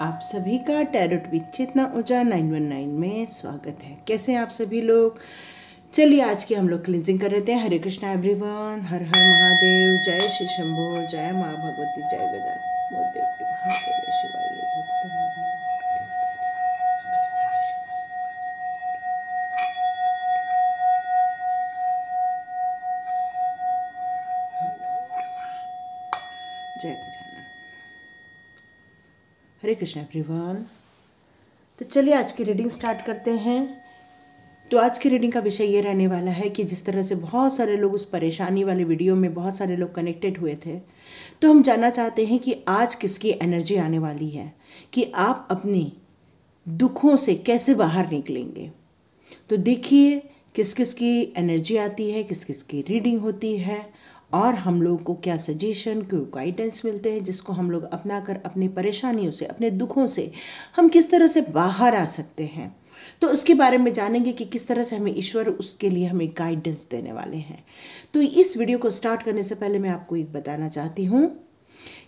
आप सभी का टैरोट विद चेतना ऊर्जा 919 में स्वागत है। कैसे हैं आप सभी लोग। चलिए आज की हम लोग क्लिंजिंग कर रहे हैं। हरे कृष्णा एवरीवन, हर हर महादेव, जय श्री शंभो, जय माँ भगवती, जय गजानन देव महादेव शिवाय। जय गजानन। हरे कृष्णा एवरीवन। तो चलिए आज की रीडिंग स्टार्ट करते हैं। तो आज की रीडिंग का विषय ये रहने वाला है कि जिस तरह से बहुत सारे लोग उस परेशानी वाले वीडियो में बहुत सारे लोग कनेक्टेड हुए थे, तो हम जानना चाहते हैं कि आज किसकी एनर्जी आने वाली है, कि आप अपने दुखों से कैसे बाहर निकलेंगे। तो देखिए किस किस की एनर्जी आती है, किस किस की रीडिंग होती है और हम लोग को क्या सजेशन, क्यों गाइडेंस मिलते हैं, जिसको हम लोग अपना कर अपनी परेशानियों से, अपने दुखों से हम किस तरह से बाहर आ सकते हैं। तो उसके बारे में जानेंगे कि किस तरह से हमें ईश्वर उसके लिए हमें गाइडेंस देने वाले हैं। तो इस वीडियो को स्टार्ट करने से पहले मैं आपको एक बताना चाहती हूँ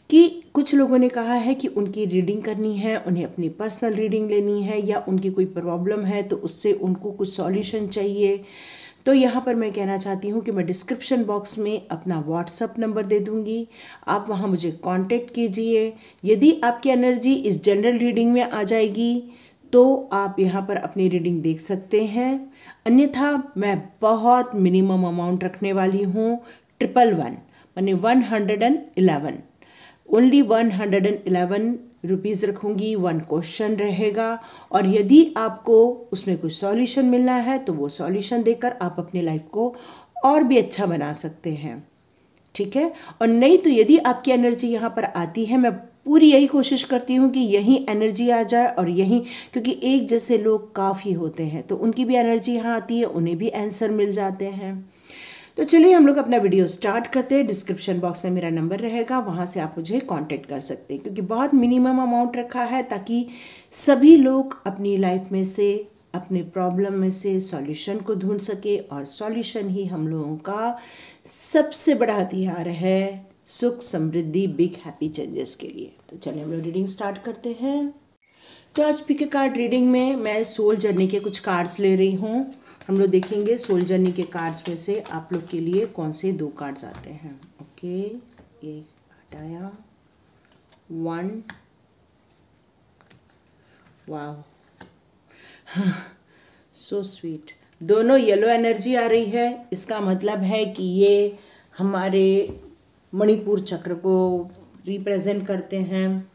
कि कुछ लोगों ने कहा है कि उनकी रीडिंग करनी है, उन्हें अपनी पर्सनल रीडिंग लेनी है, या उनकी कोई प्रॉब्लम है तो उससे उनको कुछ सॉल्यूशन चाहिए। तो यहाँ पर मैं कहना चाहती हूँ कि मैं डिस्क्रिप्शन बॉक्स में अपना व्हाट्सअप नंबर दे दूँगी, आप वहाँ मुझे कांटेक्ट कीजिए। यदि आपकी एनर्जी इस जनरल रीडिंग में आ जाएगी तो आप यहाँ पर अपनी रीडिंग देख सकते हैं, अन्यथा मैं बहुत मिनिमम अमाउंट रखने वाली हूँ। 111 माने 111, ओनली 111 रुपीज़ रखूँगी। 1 क्वेश्चन रहेगा और यदि आपको उसमें कुछ सॉल्यूशन मिलना है तो वो सॉल्यूशन देकर आप अपनी लाइफ को और भी अच्छा बना सकते हैं, ठीक है। और नहीं तो यदि आपकी एनर्जी यहाँ पर आती है, मैं पूरी यही कोशिश करती हूँ कि यही एनर्जी आ जाए और यही, क्योंकि एक जैसे लोग काफ़ी होते हैं तो उनकी भी एनर्जी यहाँ आती है, उन्हें भी आंसर मिल जाते हैं। तो चलिए हम लोग अपना वीडियो स्टार्ट करते हैं। डिस्क्रिप्शन बॉक्स में मेरा नंबर रहेगा, वहाँ से आप मुझे कांटेक्ट कर सकते हैं, क्योंकि बहुत मिनिमम अमाउंट रखा है ताकि सभी लोग अपनी लाइफ में से, अपने प्रॉब्लम में से सॉल्यूशन को ढूंढ सके। और सॉल्यूशन ही हम लोगों का सबसे बड़ा हथियार है सुख, समृद्धि, बिग हैप्पी चेंजेस के लिए। तो चलिए हम लोग रीडिंग स्टार्ट करते हैं। तो आज पिक कार्ड रीडिंग में मैं सोल जर्नी के कुछ कार्ड्स ले रही हूँ। हम लोग देखेंगे सोल जर्नी के कार्ड्स में से आप लोग के लिए कौन से 2 कार्ड्स आते हैं। ओके, एक हटाया, 1, वाह, सो स्वीट। दोनों येलो एनर्जी आ रही है। इसका मतलब है कि ये हमारे मणिपुर चक्र को रिप्रेजेंट करते हैं,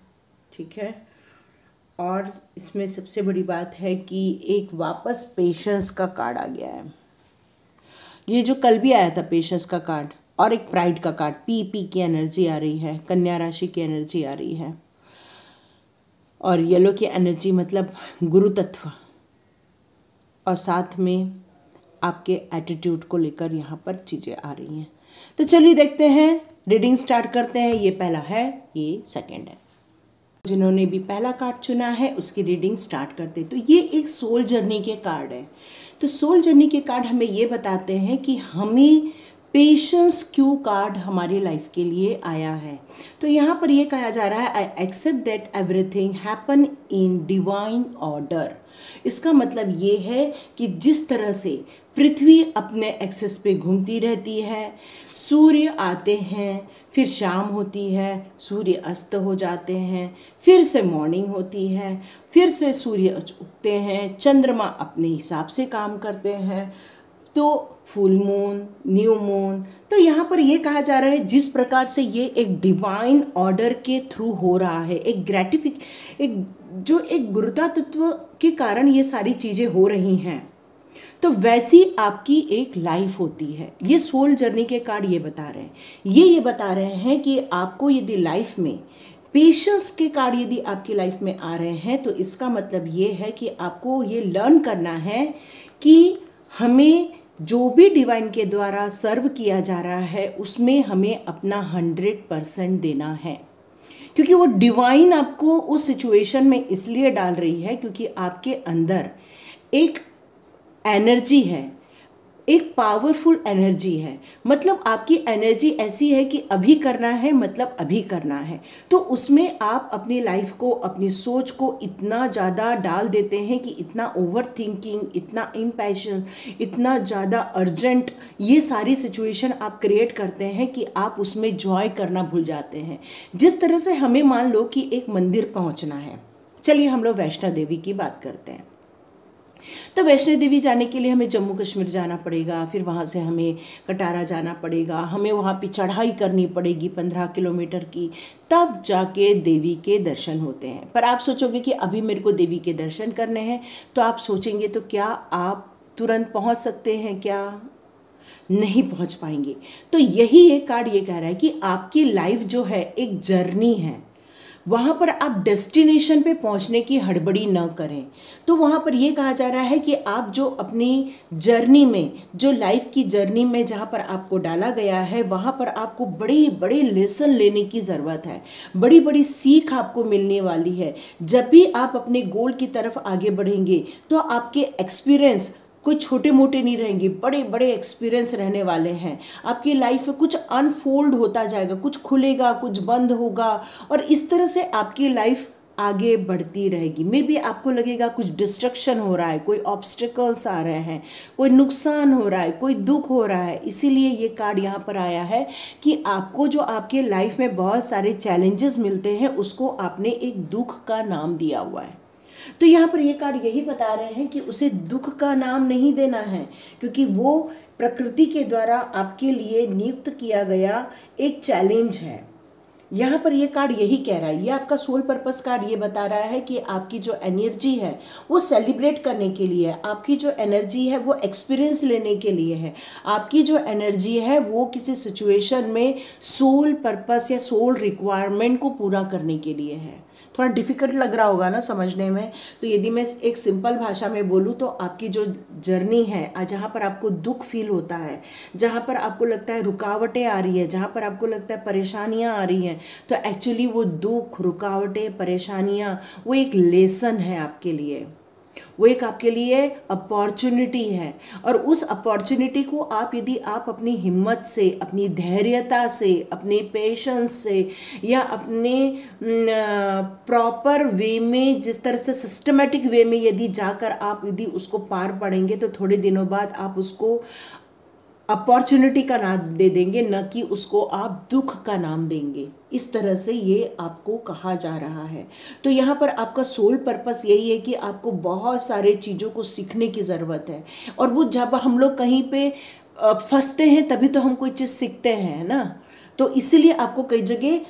ठीक है। और इसमें सबसे बड़ी बात है कि एक वापस पेशेंस का कार्ड आ गया है। ये जो कल भी आया था पेशेंस का कार्ड, और एक प्राइड का कार्ड, पी की एनर्जी आ रही है, कन्या राशि की एनर्जी आ रही है। और येलो की एनर्जी मतलब गुरु तत्व, और साथ में आपके एटीट्यूड को लेकर यहाँ पर चीज़ें आ रही हैं। तो चलिए देखते हैं, रीडिंग स्टार्ट करते हैं। ये पहला है, ये सेकंड है। जिन्होंने भी पहला कार्ड चुना है उसकी रीडिंग स्टार्ट करते। तो ये एक सोल जर्नी के कार्ड है। तो सोल जर्नी के कार्ड हमें ये बताते हैं कि हमें पेशेंस क्यों कार्ड हमारी लाइफ के लिए आया है। तो यहाँ पर ये कहा जा रहा है, I accept that everything happen in divine order. इसका मतलब ये है कि जिस तरह से पृथ्वी अपने एक्सेस पे घूमती रहती है, सूर्य आते हैं, फिर शाम होती है, सूर्य अस्त हो जाते हैं, फिर से मॉर्निंग होती है, फिर से सूर्य उगते हैं, चंद्रमा अपने हिसाब से काम करते हैं, तो फुल मून, न्यू मून। तो यहाँ पर ये कहा जा रहा है जिस प्रकार से ये एक डिवाइन ऑर्डर के थ्रू हो रहा है, एक गुरुता तत्व के कारण ये सारी चीज़ें हो रही हैं, तो वैसी आपकी एक लाइफ होती है। ये सोल जर्नी के कार्ड ये बता रहे हैं। ये बता रहे हैं कि आपको यदि लाइफ में पेशेंस के कार्ड यदि आपकी लाइफ में आ रहे हैं, तो इसका मतलब ये है कि आपको ये लर्न करना है कि हमें जो भी डिवाइन के द्वारा सर्व किया जा रहा है उसमें हमें अपना 100% देना है, क्योंकि वो डिवाइन आपको उस सिचुएशन में इसलिए डाल रही है क्योंकि आपके अंदर एक एनर्जी है, एक पावरफुल एनर्जी है। मतलब आपकी एनर्जी ऐसी है कि अभी करना है, मतलब अभी करना है। तो उसमें आप अपनी लाइफ को, अपनी सोच को इतना ज़्यादा डाल देते हैं कि इतना ओवर थिंकिंग, इतना इम्पैशन, इतना ज़्यादा अर्जेंट, ये सारी सिचुएशन आप क्रिएट करते हैं कि आप उसमें जॉय करना भूल जाते हैं। जिस तरह से हमें मान लो कि एक मंदिर पहुंचना है, चलिए हम लोग वैष्णो देवी की बात करते हैं। तो वैष्णो देवी जाने के लिए हमें जम्मू कश्मीर जाना पड़ेगा, फिर वहाँ से हमें कटारा जाना पड़ेगा, हमें वहाँ पे चढ़ाई करनी पड़ेगी 15 किलोमीटर की, तब जाके देवी के दर्शन होते हैं। पर आप सोचोगे कि अभी मेरे को देवी के दर्शन करने हैं, तो आप सोचेंगे तो क्या आप तुरंत पहुँच सकते हैं? क्या नहीं पहुँच पाएंगे। तो यही ये कार्ड ये कह रहा है कि आपकी लाइफ जो है एक जर्नी है, वहाँ पर आप डेस्टिनेशन पे पहुँचने की हड़बड़ी न करें। तो वहाँ पर ये कहा जा रहा है कि आप जो अपनी जर्नी में, जो लाइफ की जर्नी में जहाँ पर आपको डाला गया है, वहाँ पर आपको बड़े बड़े लेसन लेने की ज़रूरत है, बड़ी बड़ी सीख आपको मिलने वाली है। जब भी आप अपने गोल की तरफ आगे बढ़ेंगे तो आपके एक्सपीरियंस कोई छोटे मोटे नहीं रहेंगे, बड़े बड़े एक्सपीरियंस रहने वाले हैं। आपकी लाइफ में कुछ अनफोल्ड होता जाएगा, कुछ खुलेगा, कुछ बंद होगा, और इस तरह से आपकी लाइफ आगे बढ़ती रहेगी। मे बी आपको लगेगा कुछ डिस्ट्रक्शन हो रहा है, कोई ऑब्स्टिकल्स आ रहे हैं, कोई नुकसान हो रहा है, कोई दुख हो रहा है। इसीलिए ये कार्ड यहाँ पर आया है कि आपको जो आपके लाइफ में बहुत सारे चैलेंजेस मिलते हैं, उसको आपने एक दुख का नाम दिया हुआ है। तो यहाँ पर ये कार्ड यही बता रहे हैं कि उसे दुख का नाम नहीं देना है, क्योंकि वो प्रकृति के द्वारा आपके लिए नियुक्त किया गया एक चैलेंज है। यहाँ पर ये कार्ड यही कह रहा है, ये आपका सोल पर्पस कार्ड ये बता रहा है कि आपकी जो एनर्जी है वो सेलिब्रेट करने के लिए है, आपकी जो एनर्जी है वो एक्सपीरियंस लेने के लिए है, आपकी जो एनर्जी है वो किसी सिचुएशन में सोल पर्पस या सोल रिक्वायरमेंट को पूरा करने के लिए है। थोड़ा डिफिकल्ट लग रहा होगा ना समझने में, तो यदि मैं एक सिंपल भाषा में बोलूँ तो आपकी जो जर्नी है, जहाँ पर आपको दुख फील होता है, जहाँ पर आपको लगता है रुकावटें आ रही है, जहाँ पर आपको लगता है परेशानियाँ आ रही हैं, तो एक्चुअली वो दुख, रुकावटें, परेशानियाँ वो एक लेसन है आपके लिए, वो एक आपके लिए अपॉर्चुनिटी है। और उस अपॉर्चुनिटी को आप, यदि आप अपनी हिम्मत से, अपनी धैर्यता से, अपने पेशेंस से, या अपने प्रॉपर वे में, जिस तरह से सिस्टमेटिक वे में यदि जाकर आप यदि उसको पार पड़ेंगे, तो थोड़े दिनों बाद आप उसको अपॉर्चुनिटी का नाम दे देंगे, न कि उसको आप दुख का नाम देंगे। इस तरह से ये आपको कहा जा रहा है। तो यहाँ पर आपका सोल पर्पस यही है कि आपको बहुत सारे चीज़ों को सीखने की ज़रूरत है। और वो जब हम लोग कहीं पे फंसते हैं तभी तो हम कोई चीज़ सीखते हैं ना। तो इसीलिए आपको कई जगह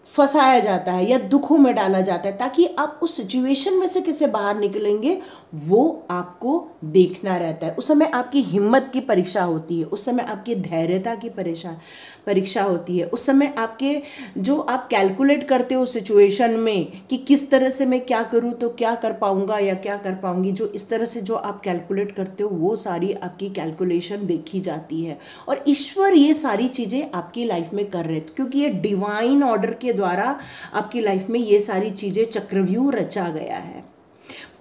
फंसाया जाता है या दुखों में डाला जाता है, ताकि आप उस सिचुएशन में से कैसे बाहर निकलेंगे वो आपको देखना रहता है। उस समय आपकी हिम्मत की परीक्षा होती है, उस समय आपकी धैर्यता की परीक्षा होती है, उस समय आपके जो आप कैलकुलेट करते हो सिचुएशन में कि किस तरह से मैं क्या करूँ तो क्या कर पाऊँगा या क्या कर पाऊँगी, जो इस तरह से जो आप कैलकुलेट करते हो वो सारी आपकी कैलकुलेशन देखी जाती है। और ईश्वर ये सारी चीज़ें आपकी लाइफ में कर रहे थे, क्योंकि ये डिवाइन ऑर्डर के द्वारा आपकी लाइफ में ये सारी चीज़ें चक्रव्यूह रचा गया है।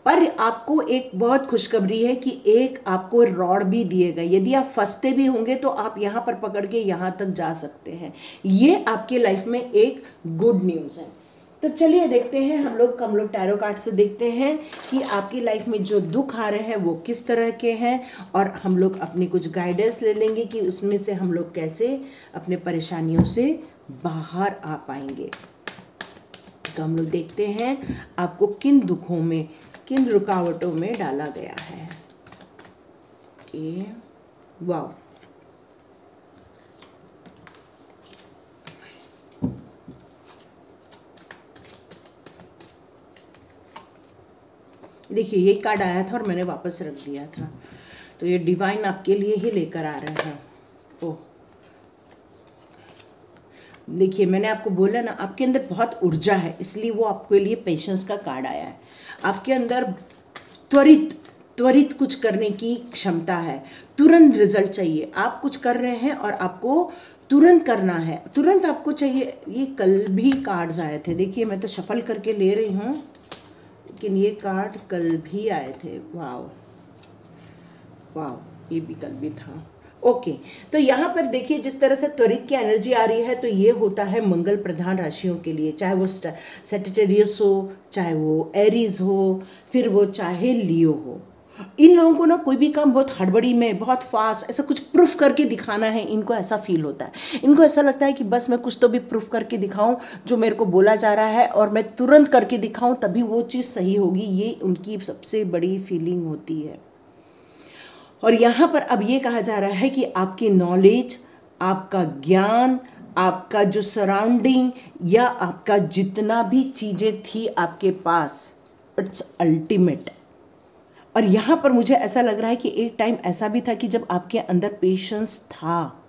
पर आपको एक बहुत खुशखबरी है कि एक आपको रॉड भी दिए गए, यदि आप फंसते भी होंगे तो आप यहाँ पर पकड़ के यहाँ तक जा सकते हैं। ये आपके लाइफ में एक गुड न्यूज़ है। तो चलिए देखते हैं, हम लोग टैरो कार्ड से देखते हैं कि आपकी लाइफ में जो दुख आ रहे हैं वो किस तरह के हैं, और हम लोग अपनी कुछ गाइडेंस ले लेंगे कि उसमें से हम लोग कैसे अपने परेशानियों से बाहर आ पाएंगे। तो हम लोग देखते हैं आपको किन दुखों में, किन रुकावटों में डाला गया है। वाओ, देखिए ये कार्ड आया था और मैंने वापस रख दिया था, तो ये डिवाइन आपके लिए ही लेकर आ रहा है। ओह देखिए, मैंने आपको बोला ना, आपके अंदर बहुत ऊर्जा है, इसलिए वो आपके लिए पेशेंस का कार्ड आया है। आपके अंदर त्वरित कुछ करने की क्षमता है, तुरंत रिजल्ट चाहिए। आप कुछ कर रहे हैं और आपको तुरंत करना है, तुरंत आपको चाहिए। ये कल भी कार्ड्स आए थे, देखिए मैं तो शफल करके ले रही हूँ, लेकिन ये कार्ड कल भी आए थे। वाह वाह, ये विकल्प भी था। ओके, तो यहाँ पर देखिए जिस तरह से त्वरित की एनर्जी आ रही है, तो ये होता है मंगल प्रधान राशियों के लिए, चाहे वो सेजिटेरियस हो, चाहे वो एरीज हो, फिर वो चाहे लियो हो। इन लोगों को ना कोई भी काम बहुत हड़बड़ी में, बहुत फास्ट, ऐसा कुछ प्रूफ करके दिखाना है, इनको ऐसा फील होता है। इनको ऐसा लगता है कि बस मैं कुछ तो भी प्रूफ करके दिखाऊं जो मेरे को बोला जा रहा है, और मैं तुरंत करके दिखाऊं तभी वो चीज़ सही होगी। ये उनकी सबसे बड़ी फीलिंग होती है। और यहाँ पर अब ये कहा जा रहा है कि आपकी नॉलेज, आपका ज्ञान, आपका जो सराउंडिंग या आपका जितना भी चीज़ें थी आपके पास, इट्स अल्टीमेट। और यहाँ पर मुझे ऐसा लग रहा है कि एक टाइम ऐसा भी था कि जब आपके अंदर पेशेंस था,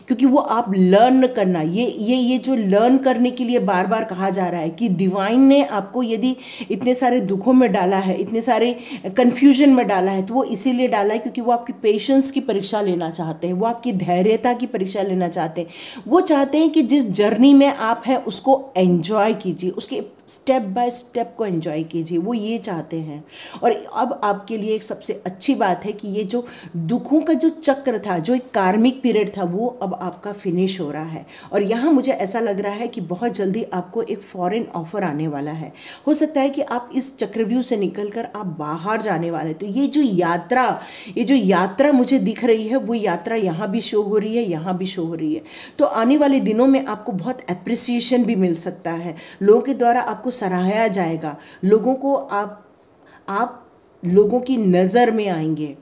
क्योंकि वो आप लर्न करना, ये जो लर्न करने के लिए बार बार कहा जा रहा है कि डिवाइन ने आपको यदि इतने सारे दुखों में डाला है, इतने सारे कन्फ्यूजन में डाला है, तो वो इसीलिए डाला है क्योंकि वो आपकी पेशेंस की परीक्षा लेना चाहते हैं, वो आपकी धैर्यता की परीक्षा लेना चाहते हैं। वो चाहते हैं कि जिस जर्नी में आप हैं उसको एंजॉय कीजिए, उसके स्टेप बाय स्टेप को एंजॉय कीजिए, वो ये चाहते हैं। और अब आपके लिए एक सबसे अच्छी बात है कि ये जो दुखों का जो चक्र था, जो एक कार्मिक पीरियड था, वो अब आपका फिनिश हो रहा है। और यहाँ मुझे ऐसा लग रहा है कि बहुत जल्दी आपको एक फॉरेन ऑफर आने वाला है। हो सकता है कि आप इस चक्रव्यूह से निकलकर आप बाहर जाने वाले। तो ये जो यात्रा मुझे दिख रही है, वो यात्रा यहाँ भी शो हो रही है, यहाँ भी शो हो रही है। तो आने वाले दिनों में आपको बहुत अप्रिसिएशन भी मिल सकता है, लोगों के द्वारा आपको सराहाया जाएगा, लोगों को आप लोगों की नज़र में आएंगे।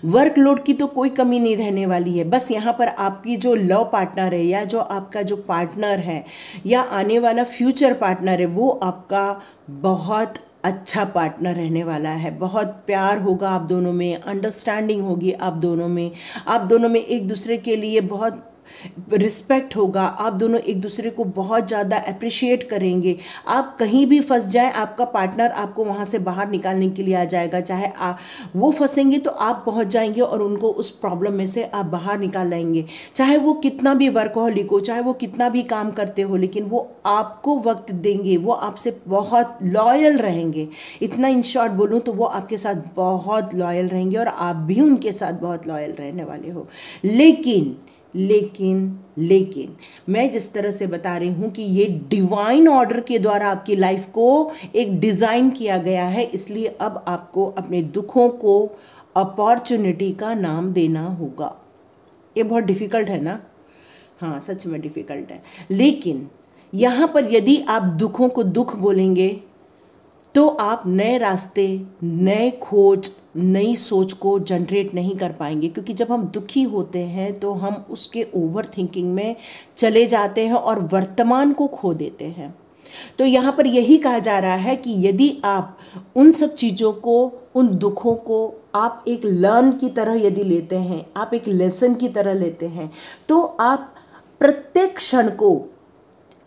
वर्कलोड की तो कोई कमी नहीं रहने वाली है। बस यहाँ पर आपकी जो लव पार्टनर है, या जो आपका जो पार्टनर है, या आने वाला फ्यूचर पार्टनर है, वो आपका बहुत अच्छा पार्टनर रहने वाला है। बहुत प्यार होगा आप दोनों में, अंडरस्टैंडिंग होगी आप दोनों में एक दूसरे के लिए बहुत रिस्पेक्ट होगा, आप दोनों एक दूसरे को बहुत ज़्यादा अप्रिशिएट करेंगे। आप कहीं भी फंस जाए, आपका पार्टनर आपको वहाँ से बाहर निकालने के लिए आ जाएगा। चाहे वो फंसेंगे तो आप पहुँच जाएंगे और उनको उस प्रॉब्लम में से आप बाहर निकाल लाएंगे। चाहे वो कितना भी वर्कहॉलिक हो, चाहे वो कितना भी काम करते हो, लेकिन वो आपको वक्त देंगे, वो आपसे बहुत लॉयल रहेंगे। इतना इन शॉर्ट बोलूँ तो वो आपके साथ बहुत लॉयल रहेंगे और आप भी उनके साथ बहुत लॉयल रहने वाले हो। लेकिन मैं जिस तरह से बता रही हूँ कि ये डिवाइन ऑर्डर के द्वारा आपकी लाइफ को एक डिज़ाइन किया गया है, इसलिए अब आपको अपने दुखों को अपॉर्चुनिटी का नाम देना होगा। ये बहुत डिफ़िकल्ट है ना? हाँ, सच में डिफ़िकल्ट है। लेकिन यहाँ पर यदि आप दुखों को दुख बोलेंगे तो आप नए रास्ते, नए खोज, नई सोच को जनरेट नहीं कर पाएंगे, क्योंकि जब हम दुखी होते हैं तो हम उसके ओवर थिंकिंग में चले जाते हैं और वर्तमान को खो देते हैं। तो यहाँ पर यही कहा जा रहा है कि यदि आप उन सब चीज़ों को, उन दुखों को आप एक लर्न की तरह यदि लेते हैं, आप एक लेसन की तरह लेते हैं, तो आप प्रत्येक क्षण को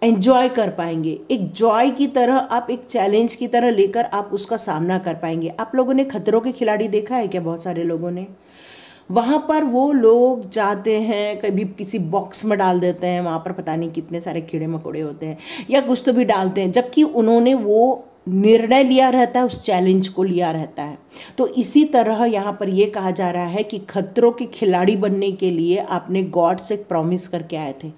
एंजॉय कर पाएंगे। एक जॉय की तरह, आप एक चैलेंज की तरह लेकर आप उसका सामना कर पाएंगे। आप लोगों ने खतरों के खिलाड़ी देखा है क्या? बहुत सारे लोगों ने। वहाँ पर वो लोग जाते हैं, कभी किसी बॉक्स में डाल देते हैं, वहाँ पर पता नहीं कितने सारे कीड़े मकोड़े होते हैं, या कुछ तो भी डालते हैं, जबकि उन्होंने वो निर्णय लिया रहता है, उस चैलेंज को लिया रहता है। तो इसी तरह यहाँ पर ये कहा जा रहा है कि खतरों के खिलाड़ी बनने के लिए आपने गॉड से प्रॉमिस करके आए थे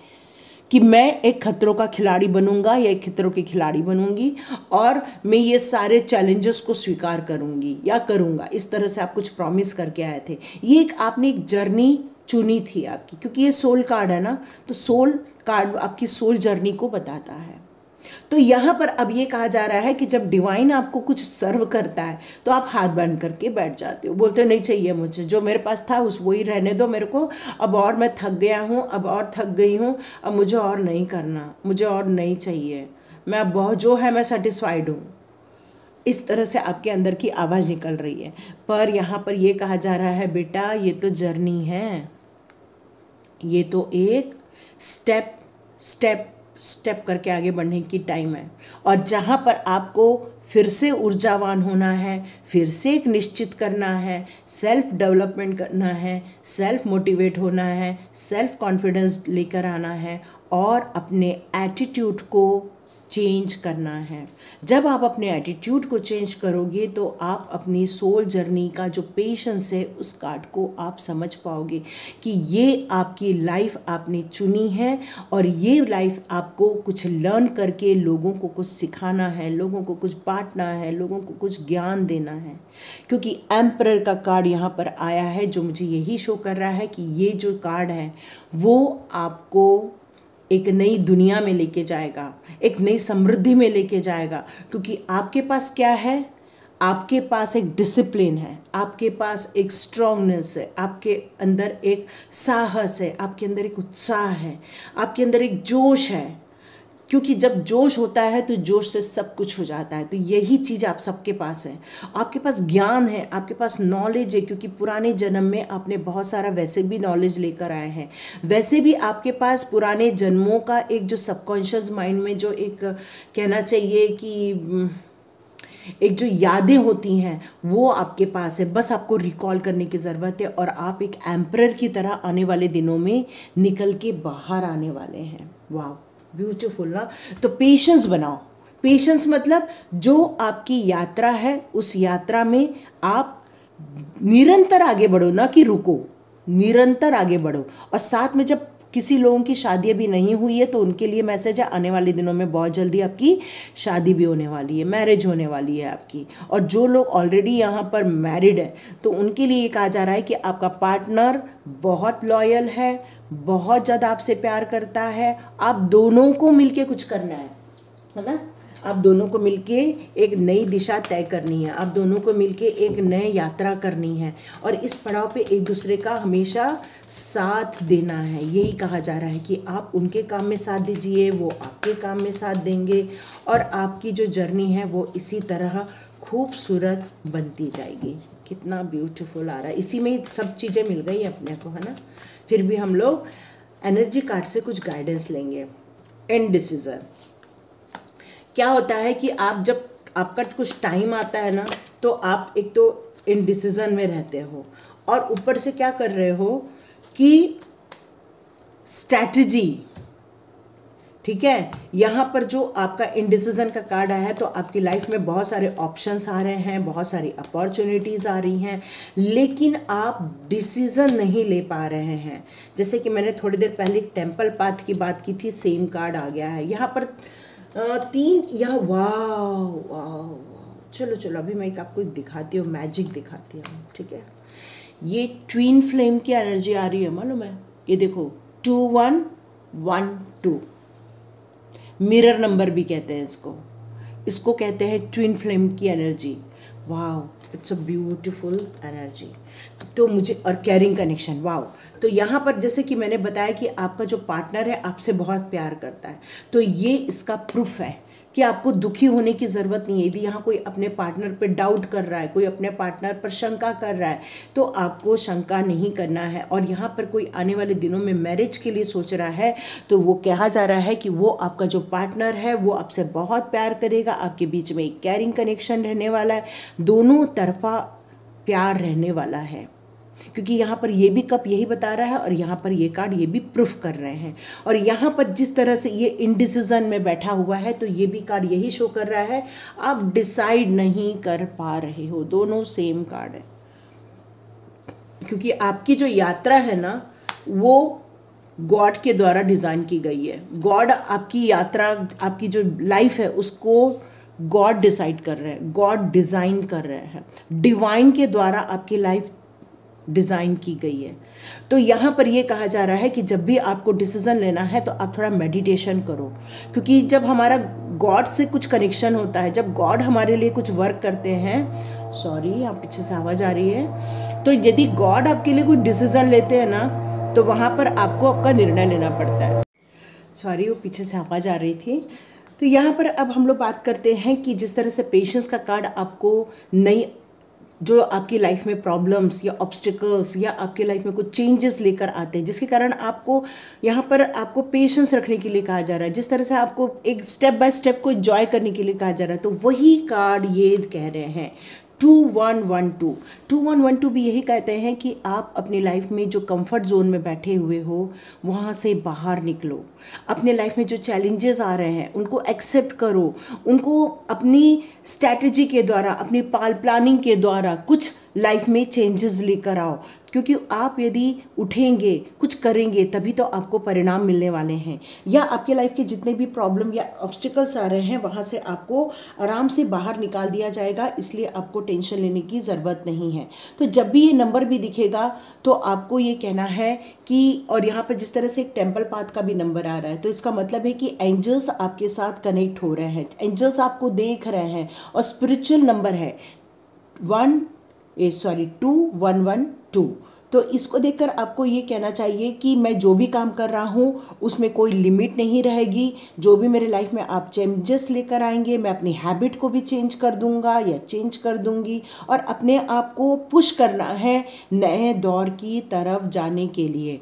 कि मैं एक खतरों का खिलाड़ी बनूंगा या एक खतरों की खिलाड़ी बनूंगी, और मैं ये सारे चैलेंजेस को स्वीकार करूंगी या करूंगा। इस तरह से आप कुछ प्रॉमिस करके आए थे। ये एक आपने एक जर्नी चुनी थी आपकी, क्योंकि ये सोल कार्ड है ना, तो सोल कार्ड आपकी सोल जर्नी को बताता है। तो यहाँ पर अब ये कहा जा रहा है कि जब डिवाइन आपको कुछ सर्व करता है तो आप हाथ बांध करके बैठ जाते हो, बोलते हो नहीं चाहिए मुझे, जो मेरे पास था उस वही रहने दो मेरे को, अब और मैं थक गया हूँ, अब और थक गई हूँ, अब मुझे और नहीं करना, मुझे और नहीं चाहिए, मैं अब बहुत जो है मैं सेटिस्फाइड हूँ। इस तरह से आपके अंदर की आवाज़ निकल रही है। पर यहाँ पर ये कहा जा रहा है, बेटा ये तो जर्नी है, ये तो एक स्टेप करके आगे बढ़ने की टाइम है। और जहाँ पर आपको फिर से ऊर्जावान होना है, फिर से एक निश्चित करना है, सेल्फ डेवलपमेंट करना है, सेल्फ मोटिवेट होना है, सेल्फ कॉन्फिडेंस लेकर आना है, और अपने एटीट्यूड को चेंज करना है। जब आप अपने एटीट्यूड को चेंज करोगे तो आप अपनी सोल जर्नी का जो पेशेंस है उस कार्ड को आप समझ पाओगे कि ये आपकी लाइफ आपने चुनी है और ये लाइफ आपको कुछ लर्न करके लोगों को कुछ सिखाना है, लोगों को कुछ बांटना है, लोगों को कुछ ज्ञान देना है। क्योंकि एम्परर का कार्ड यहाँ पर आया है जो मुझे यही शो कर रहा है कि ये जो कार्ड है वो आपको एक नई दुनिया में लेके जाएगा, एक नई समृद्धि में लेके जाएगा। क्योंकि आपके पास क्या है, आपके पास एक डिसिप्लिन है, आपके पास एक स्ट्रांगनेस है, आपके अंदर एक साहस है, आपके अंदर एक उत्साह है, आपके अंदर एक जोश है। क्योंकि जब जोश होता है तो जोश से सब कुछ हो जाता है। तो यही चीज़ आप सबके पास है। आपके पास ज्ञान है, आपके पास नॉलेज है, क्योंकि पुराने जन्म में आपने बहुत सारा वैसे भी नॉलेज लेकर आए हैं। वैसे भी आपके पास पुराने जन्मों का एक जो सबकॉन्शियस माइंड में जो एक कहना चाहिए कि एक जो यादें होती हैं वो आपके पास है। बस आपको रिकॉल करने की ज़रूरत है और आप एक एम्परर की तरह आने वाले दिनों में निकल के बाहर आने वाले हैं। वाह, ब्यूटीफुल ना। तो पेशेंस बनाओ। पेशेंस मतलब जो आपकी यात्रा है उस यात्रा में आप निरंतर आगे बढ़ो, ना कि रुको, निरंतर आगे बढ़ो। और साथ में जब किसी लोगों की शादी अभी नहीं हुई है तो उनके लिए मैसेज है, आने वाले दिनों में बहुत जल्दी आपकी शादी भी होने वाली है, मैरिज होने वाली है आपकी। और जो लोग ऑलरेडी यहाँ पर मैरिड है तो उनके लिए ये कहा जा रहा है कि आपका पार्टनर बहुत लॉयल है, बहुत ज़्यादा आपसे प्यार करता है। आप दोनों को मिलके कुछ करना है ना। आप दोनों को मिलके एक नई दिशा तय करनी है, आप दोनों को मिलके एक नई यात्रा करनी है और इस पड़ाव पे एक दूसरे का हमेशा साथ देना है। यही कहा जा रहा है कि आप उनके काम में साथ दीजिए, वो आपके काम में साथ देंगे और आपकी जो जर्नी है वो इसी तरह खूबसूरत बनती जाएगी। कितना ब्यूटीफुल आ रहा है। इसी में ही सब चीज़ें मिल गई अपने को, है ना। फिर भी हम लोग एनर्जी कार्ड से कुछ गाइडेंस लेंगे। इनडिसीजन क्या होता है कि आप जब आपका कुछ टाइम आता है ना तो आप एक तो इनडिसीजन में रहते हो और ऊपर से क्या कर रहे हो कि स्ट्रैटेजी, ठीक है। यहाँ पर जो आपका इनडिसीजन का कार्ड आया है तो आपकी लाइफ में बहुत सारे ऑप्शंस आ रहे हैं, बहुत सारी अपॉर्चुनिटीज़ आ रही हैं, लेकिन आप डिसीज़न नहीं ले पा रहे हैं। जैसे कि मैंने थोड़ी देर पहले टेम्पल पाथ की बात की थी, सेम कार्ड आ गया है यहाँ पर। तीन यहाँ, वाह वाह। चलो अभी मैं एक आपको दिखाती हूँ, मैजिक दिखाती हूँ, ठीक है। ये ट्विन फ्लेम की एनर्जी आ रही है, मालूम है। ये देखो 2112 मिरर नंबर भी कहते हैं इसको कहते हैं ट्विन फ्लेम की एनर्जी। वाह, इट्स अ ब्यूटीफुल एनर्जी। तो मुझे और कैरिंग कनेक्शन, वाह। तो यहाँ पर जैसे कि मैंने बताया कि आपका जो पार्टनर है आपसे बहुत प्यार करता है, तो ये इसका प्रूफ है कि आपको दुखी होने की ज़रूरत नहीं है। यदि यहाँ कोई अपने पार्टनर पर डाउट कर रहा है, कोई अपने पार्टनर पर शंका कर रहा है, तो आपको शंका नहीं करना है। और यहाँ पर कोई आने वाले दिनों में मैरिज के लिए सोच रहा है तो वो कहा जा रहा है कि वो आपका जो पार्टनर है वो आपसे बहुत प्यार करेगा, आपके बीच में एक कैरिंग कनेक्शन रहने वाला है, दोनों तरफा प्यार रहने वाला है। क्योंकि यहाँ पर ये भी कप यही बता रहा है और यहाँ पर ये कार्ड ये भी प्रूफ कर रहे हैं। और यहाँ पर जिस तरह से ये इनडिसीजन में बैठा हुआ है तो ये भी कार्ड यही शो कर रहा है, आप डिसाइड नहीं कर पा रहे हो। दोनों सेम कार्ड है, क्योंकि आपकी जो यात्रा है ना वो गॉड के द्वारा डिज़ाइन की गई है। गॉड आपकी यात्रा, आपकी जो लाइफ है उसको गॉड डिसाइड कर रहे हैं, गॉड डिज़ाइन कर रहे हैं, डिवाइन के द्वारा आपकी लाइफ डिज़ाइन की गई है। तो यहाँ पर ये कहा जा रहा है कि जब भी आपको डिसीज़न लेना है तो आप थोड़ा मेडिटेशन करो, क्योंकि जब हमारा गॉड से कुछ कनेक्शन होता है, जब गॉड हमारे लिए कुछ वर्क करते हैं, सॉरी यहाँ पीछे से आवाज़ आ रही है, तो यदि गॉड आपके लिए कोई डिसीज़न लेते हैं ना तो वहाँ पर आपको आपका निर्णय लेना पड़ता है। सॉरी वो पीछे से आवाज़ आ रही थी। तो यहाँ पर अब हम लोग बात करते हैं कि जिस तरह से पेशेंस का कार्ड आपको नई जो आपकी लाइफ में प्रॉब्लम्स या ऑब्स्टिकल्स या आपकी लाइफ में कुछ चेंजेस लेकर आते हैं, जिसके कारण आपको यहाँ पर आपको पेशेंस रखने के लिए कहा जा रहा है, जिस तरह से आपको एक स्टेप बाय स्टेप को एंजॉय करने के लिए कहा जा रहा है, तो वही कार्ड ये कह रहे हैं 2112 2112 भी यही कहते हैं कि आप अपनी लाइफ में जो कंफर्ट जोन में बैठे हुए हो वहाँ से बाहर निकलो। अपने लाइफ में जो चैलेंजेस आ रहे हैं उनको एक्सेप्ट करो, उनको अपनी स्ट्रैटेजी के द्वारा, अपनी प्लानिंग के द्वारा कुछ लाइफ में चेंजेस लेकर आओ। क्योंकि आप यदि उठेंगे, कुछ करेंगे, तभी तो आपको परिणाम मिलने वाले हैं। या आपके लाइफ के जितने भी प्रॉब्लम या ऑब्स्टिकल्स आ रहे हैं वहाँ से आपको आराम से बाहर निकाल दिया जाएगा, इसलिए आपको टेंशन लेने की ज़रूरत नहीं है। तो जब भी ये नंबर भी दिखेगा तो आपको ये कहना है कि, और यहाँ पर जिस तरह से एक टेम्पल पाथ का भी नंबर आ रहा है, तो इसका मतलब है कि एंजल्स आपके साथ कनेक्ट हो रहे हैं, एंजल्स आपको देख रहे हैं, और स्पिरिचुअल नंबर है 2112। तो इसको देखकर आपको ये कहना चाहिए कि मैं जो भी काम कर रहा हूँ उसमें कोई लिमिट नहीं रहेगी। जो भी मेरे लाइफ में आप चेंजेस लेकर आएंगे, मैं अपनी हैबिट को भी चेंज कर दूंगा या चेंज कर दूंगी, और अपने आप को पुश करना है नए दौर की तरफ जाने के लिए।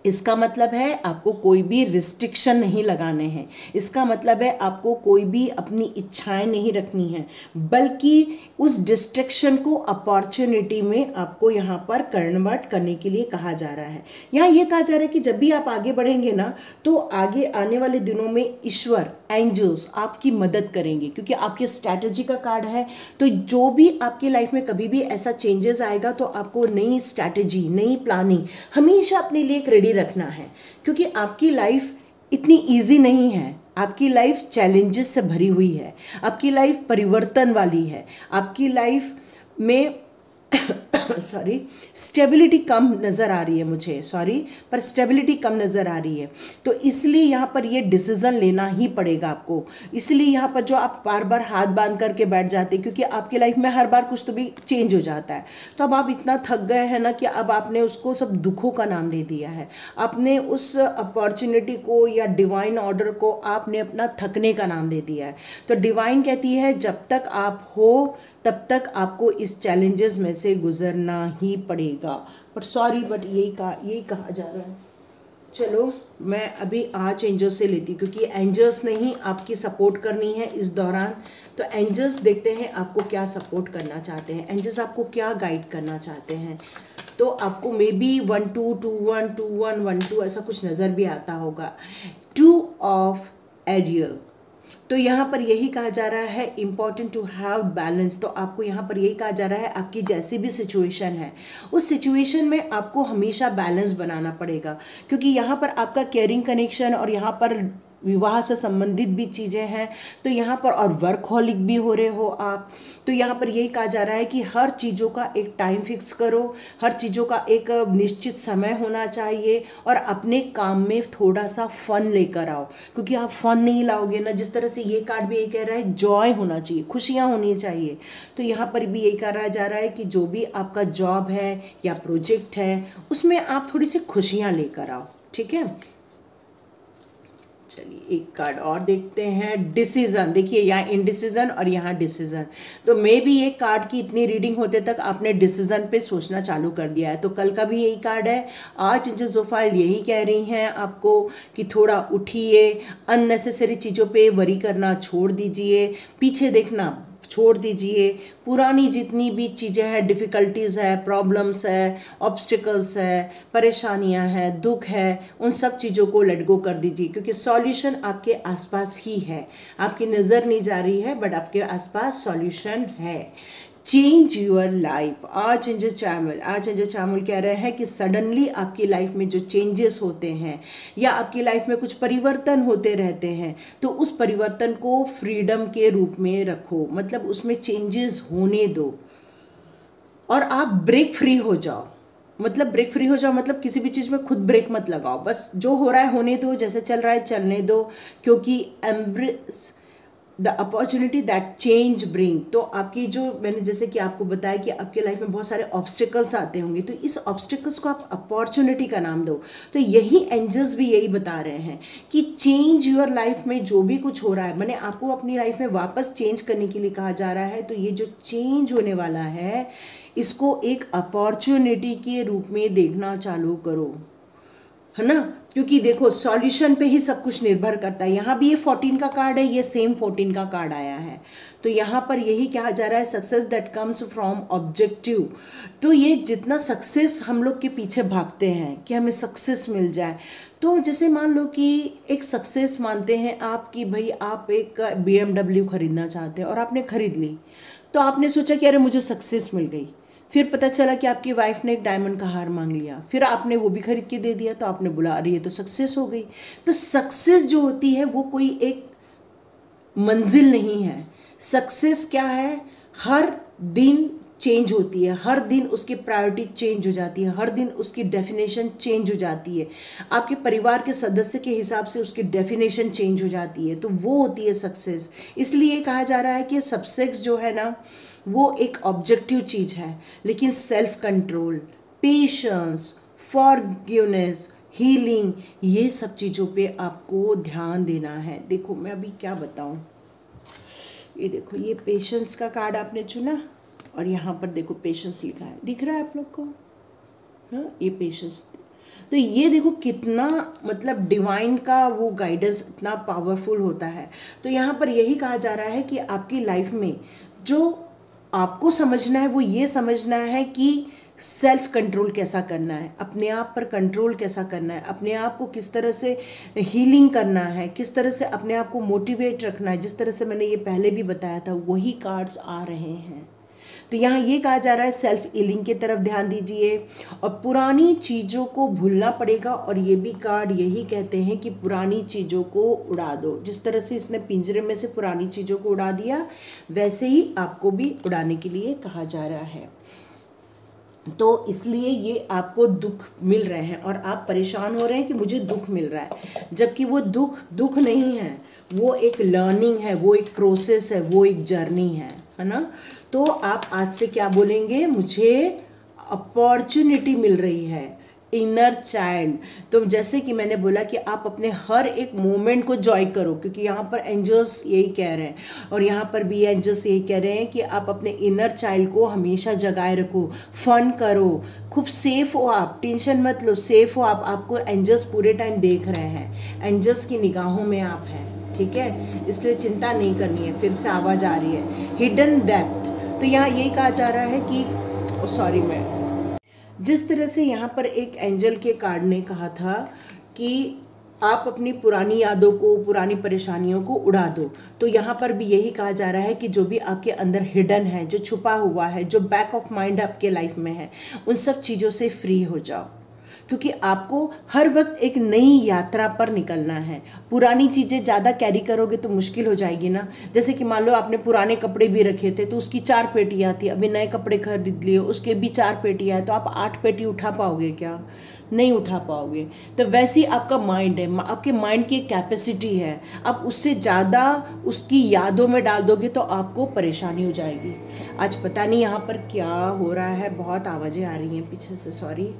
इसका मतलब है आपको कोई भी रिस्ट्रिक्शन नहीं लगाने हैं, इसका मतलब है आपको कोई भी अपनी इच्छाएं नहीं रखनी हैं, बल्कि उस डिस्ट्रैक्शन को अपॉर्चुनिटी में आपको यहाँ पर कन्वर्ट करने के लिए कहा जा रहा है। यहाँ ये कहा जा रहा है कि जब भी आप आगे बढ़ेंगे ना, तो आगे आने वाले दिनों में ईश्वर, एंजल्स आपकी मदद करेंगे, क्योंकि आपके स्ट्रैटेजी का कार्ड है। तो जो भी आपकी लाइफ में कभी भी ऐसा चेंजेस आएगा तो आपको नई स्ट्रैटेजी, नई प्लानिंग हमेशा अपने लिए एक रेडी रखना है, क्योंकि आपकी लाइफ इतनी इजी नहीं है। आपकी लाइफ चैलेंजेस से भरी हुई है, आपकी लाइफ परिवर्तन वाली है, आपकी लाइफ में स्टेबिलिटी कम नज़र आ रही है मुझे, पर स्टेबिलिटी कम नज़र आ रही है। तो इसलिए यहाँ पर ये डिसीज़न लेना ही पड़ेगा आपको। इसलिए यहाँ पर जो आप बार बार हाथ बांध करके बैठ जाते हैं, क्योंकि आपकी लाइफ में हर बार कुछ तो भी चेंज हो जाता है, तो अब आप इतना थक गए हैं ना कि अब आपने उसको सब दुखों का नाम दे दिया है। आपने उस अपॉर्चुनिटी को या डिवाइन ऑर्डर को आपने अपना थकने का नाम दे दिया है। तो डिवाइन कहती है जब तक आप हो तब तक आपको इस चैलेंजेस में से गुजरना ही पड़ेगा। बट यही कहा जा रहा है। चलो मैं अभी आज एंजल्स से लेती, क्योंकि एंजल्स ने ही आपकी सपोर्ट करनी है इस दौरान। तो एंजल्स देखते हैं आपको क्या सपोर्ट करना चाहते हैं, एंजल्स आपको क्या गाइड करना चाहते हैं। तो आपको मे बी 12212112 ऐसा कुछ नज़र भी आता होगा। 2 ऑफ एरियल, तो यहाँ पर यही कहा जा रहा है इम्पॉर्टेंट टू हैव बैलेंस। तो आपको यहाँ पर यही कहा जा रहा है आपकी जैसी भी सिचुएशन है उस सिचुएशन में आपको हमेशा बैलेंस बनाना पड़ेगा, क्योंकि यहाँ पर आपका केयरिंग कनेक्शन और यहाँ पर विवाह से संबंधित भी चीज़ें हैं। तो यहाँ पर और वर्कहॉलिक भी हो रहे हो आप, तो यहाँ पर यही कहा जा रहा है कि हर चीज़ों का एक टाइम फिक्स करो, हर चीज़ों का एक निश्चित समय होना चाहिए, और अपने काम में थोड़ा सा फन लेकर आओ, क्योंकि आप फन नहीं लाओगे ना, जिस तरह से ये कार्ड भी यही कह रहा है जॉय होना चाहिए, खुशियाँ होनी चाहिए। तो यहाँ पर भी यही कहा जा रहा है कि जो भी आपका जॉब है या प्रोजेक्ट है उसमें आप थोड़ी सी खुशियाँ लेकर आओ, ठीक है। चलिए एक कार्ड और देखते हैं, डिसीजन। देखिए यहाँ इनडिसीजन और यहाँ डिसीजन। तो मे भी एक कार्ड की इतनी रीडिंग होते तक आपने डिसीजन पे सोचना चालू कर दिया है। तो कल का भी यही कार्ड है। आज एंजल जोफाइल यही कह रही हैं आपको कि थोड़ा उठिए, अननेसेसरी चीज़ों पे वरी करना छोड़ दीजिए, पीछे देखना छोड़ दीजिए। पुरानी जितनी भी चीज़ें हैं, डिफ़िकल्टीज़ है, प्रॉब्लम्स है, ऑब्स्टिकल्स है, परेशानियां हैं, दुख है, उन सब चीज़ों को लेट गो कर दीजिए, क्योंकि सॉल्यूशन आपके आसपास ही है। आपकी नज़र नहीं जा रही है बट आपके आसपास सॉल्यूशन है। Change your life. आज एंजल चामुल कह रहे हैं कि सडनली आपकी लाइफ में जो चेंजेस होते हैं या आपकी लाइफ में कुछ परिवर्तन होते रहते हैं, तो उस परिवर्तन को फ्रीडम के रूप में रखो, मतलब उसमें चेंजेस होने दो और आप ब्रेक फ्री हो जाओ। मतलब किसी भी चीज़ में खुद ब्रेक मत लगाओ, बस जो हो रहा है होने दो, जैसे चल रहा है चलने दो, क्योंकि embrace the opportunity that change bring. तो आपकी जो मैंने जैसे कि आपको बताया कि आपके लाइफ में बहुत सारे ऑब्स्टिकल्स आते होंगे, तो इस ऑब्स्टिकल्स को आप अपॉर्चुनिटी का नाम दो। तो यही एंजल्स भी यही बता रहे हैं कि चेंज यूर लाइफ में जो भी कुछ हो रहा है, मैंने आपको अपनी लाइफ में वापस चेंज करने के लिए कहा जा रहा है। तो ये जो चेंज होने वाला है इसको एक अपॉर्चुनिटी के रूप में देखना चालू करो, है ना। क्योंकि देखो सॉल्यूशन पे ही सब कुछ निर्भर करता है। यहाँ भी ये 14 का कार्ड है, ये सेम 14 का कार्ड आया है। तो यहाँ पर यही कहा जा रहा है success that comes from objective. तो ये जितना सक्सेस हम लोग के पीछे भागते हैं कि हमें सक्सेस मिल जाए, तो जैसे मान लो कि एक सक्सेस मानते हैं आप कि भाई आप एक BMW खरीदना चाहते हैं और आपने खरीद ली, तो आपने सोचा कि अरे मुझे सक्सेस मिल गई। फिर पता चला कि आपकी वाइफ ने एक डायमंड का हार मांग लिया, फिर आपने वो भी खरीद के दे दिया, तो आपने बोला अरे ये तो सक्सेस हो गई। तो सक्सेस जो होती है वो कोई एक मंजिल नहीं है। सक्सेस क्या है, हर दिन चेंज होती है, हर दिन उसकी प्रायोरिटी चेंज हो जाती है, हर दिन उसकी डेफिनेशन चेंज हो जाती है, आपके परिवार के सदस्य के हिसाब से उसकी डेफिनेशन चेंज हो जाती है। तो वो होती है सक्सेस। इसलिए कहा जा रहा है कि सक्सेस जो है ना वो एक ऑब्जेक्टिव चीज़ है, लेकिन self control, patience, forgiveness, healing, ये सब चीज़ों पे आपको ध्यान देना है। देखो मैं अभी क्या बताऊँ, ये देखो ये पेशेंस का कार्ड आपने चुना और यहाँ पर देखो पेशेंस लिखा है, दिख रहा है आप लोग को? हाँ, ये पेशेंस। तो ये देखो कितना मतलब डिवाइन का वो गाइडेंस इतना पावरफुल होता है। तो यहाँ पर यही कहा जा रहा है कि आपकी लाइफ में जो आपको समझना है वो ये समझना है कि सेल्फ कंट्रोल कैसा करना है, अपने आप पर कंट्रोल कैसा करना है, अपने आप को किस तरह से हीलिंग करना है, किस तरह से अपने आप को मोटिवेट रखना है। जिस तरह से मैंने ये पहले भी बताया था वही कार्ड्स आ रहे हैं। तो यहाँ ये कहा जा रहा है सेल्फ हीलिंग की तरफ ध्यान दीजिए और पुरानी चीज़ों को भूलना पड़ेगा। और ये भी कार्ड यही कहते हैं कि पुरानी चीज़ों को उड़ा दो। जिस तरह से इसने पिंजरे में से पुरानी चीज़ों को उड़ा दिया, वैसे ही आपको भी उड़ाने के लिए कहा जा रहा है। तो इसलिए ये आपको दुख मिल रहे हैं और आप परेशान हो रहे हैं कि मुझे दुख मिल रहा है, जबकि वो दुख नहीं है, वो एक लर्निंग है, वो एक प्रोसेस है, वो एक जर्नी है ना। तो आप आज से क्या बोलेंगे, मुझे अपॉर्चुनिटी मिल रही है, इनर चाइल्ड। तो जैसे कि मैंने बोला कि आप अपने हर एक मोमेंट को जॉय करो, क्योंकि यहाँ पर एंजल्स यही कह रहे हैं और यहाँ पर भी एंजल्स यही कह रहे हैं कि आप अपने इनर चाइल्ड को हमेशा जगाए रखो, फन करो, खूब सेफ हो, आप टेंशन मत लो, सेफ हो आप। आपको एंजल्स पूरे टाइम देख रहे हैं, एंजल्स की निगाहों में आप हैं, ठीक है, इसलिए चिंता नहीं करनी है। फिर से आवाज़ आ रही है, हिडन डेप्थ। तो यहाँ यही कहा जा रहा है कि सॉरी मैं जिस तरह से यहाँ पर एक एंजल के कार्ड ने कहा था कि आप अपनी पुरानी यादों को, पुरानी परेशानियों को उड़ा दो, तो यहाँ पर भी यही कहा जा रहा है कि जो भी आपके अंदर हिडन है, जो छुपा हुआ है, जो बैक ऑफ माइंड आपके लाइफ में है, उन सब चीज़ों से फ्री हो जाओ, क्योंकि आपको हर वक्त एक नई यात्रा पर निकलना है। पुरानी चीज़ें ज़्यादा कैरी करोगे तो मुश्किल हो जाएगी ना। जैसे कि मान लो आपने पुराने कपड़े भी रखे थे तो उसकी 4 पेटियाँ थी, अभी नए कपड़े खरीद लिए उसके भी 4 पेटियाँ हैं, तो आप 8 पेटी उठा पाओगे क्या? नहीं उठा पाओगे। तो वैसे ही आपका माइंड है, आपके माइंड की एक कैपेसिटी है, आप उससे ज़्यादा उसकी यादों में डाल दोगे तो आपको परेशानी हो जाएगी। आज पता नहीं यहाँ पर क्या हो रहा है, बहुत आवाज़ें आ रही हैं पीछे से, सॉरी।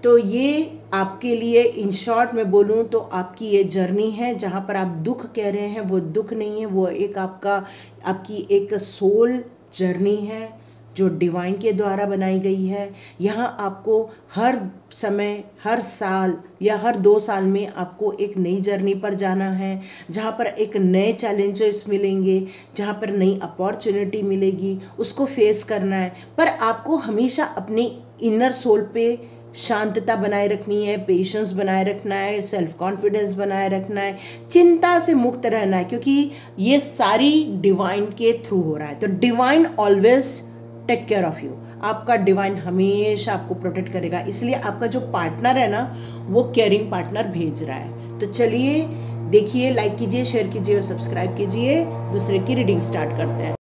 तो ये आपके लिए इन शॉर्ट में बोलूँ तो आपकी ये जर्नी है, जहाँ पर आप दुख कह रहे हैं वो दुख नहीं है, वो एक आपकी एक सोल जर्नी है जो डिवाइन के द्वारा बनाई गई है। यहाँ आपको हर समय, हर साल या हर 2 साल में आपको एक नई जर्नी पर जाना है, जहाँ पर एक नए चैलेंजेस मिलेंगे, जहाँ पर नई अपॉर्चुनिटी मिलेगी, उसको फेस करना है। पर आपको हमेशा अपने इनर सोल पे शांतता बनाए रखनी है, पेशेंस बनाए रखना है, सेल्फ कॉन्फिडेंस बनाए रखना है, चिंता से मुक्त रहना है, क्योंकि ये सारी डिवाइन के थ्रू हो रहा है। तो divine always take care of you. आपका डिवाइन हमेशा आपको प्रोटेक्ट करेगा, इसलिए आपका जो पार्टनर है ना वो केयरिंग पार्टनर भेज रहा है। तो चलिए देखिए, लाइक कीजिए, शेयर कीजिए और सब्सक्राइब कीजिए। दूसरे की रीडिंग स्टार्ट करते हैं।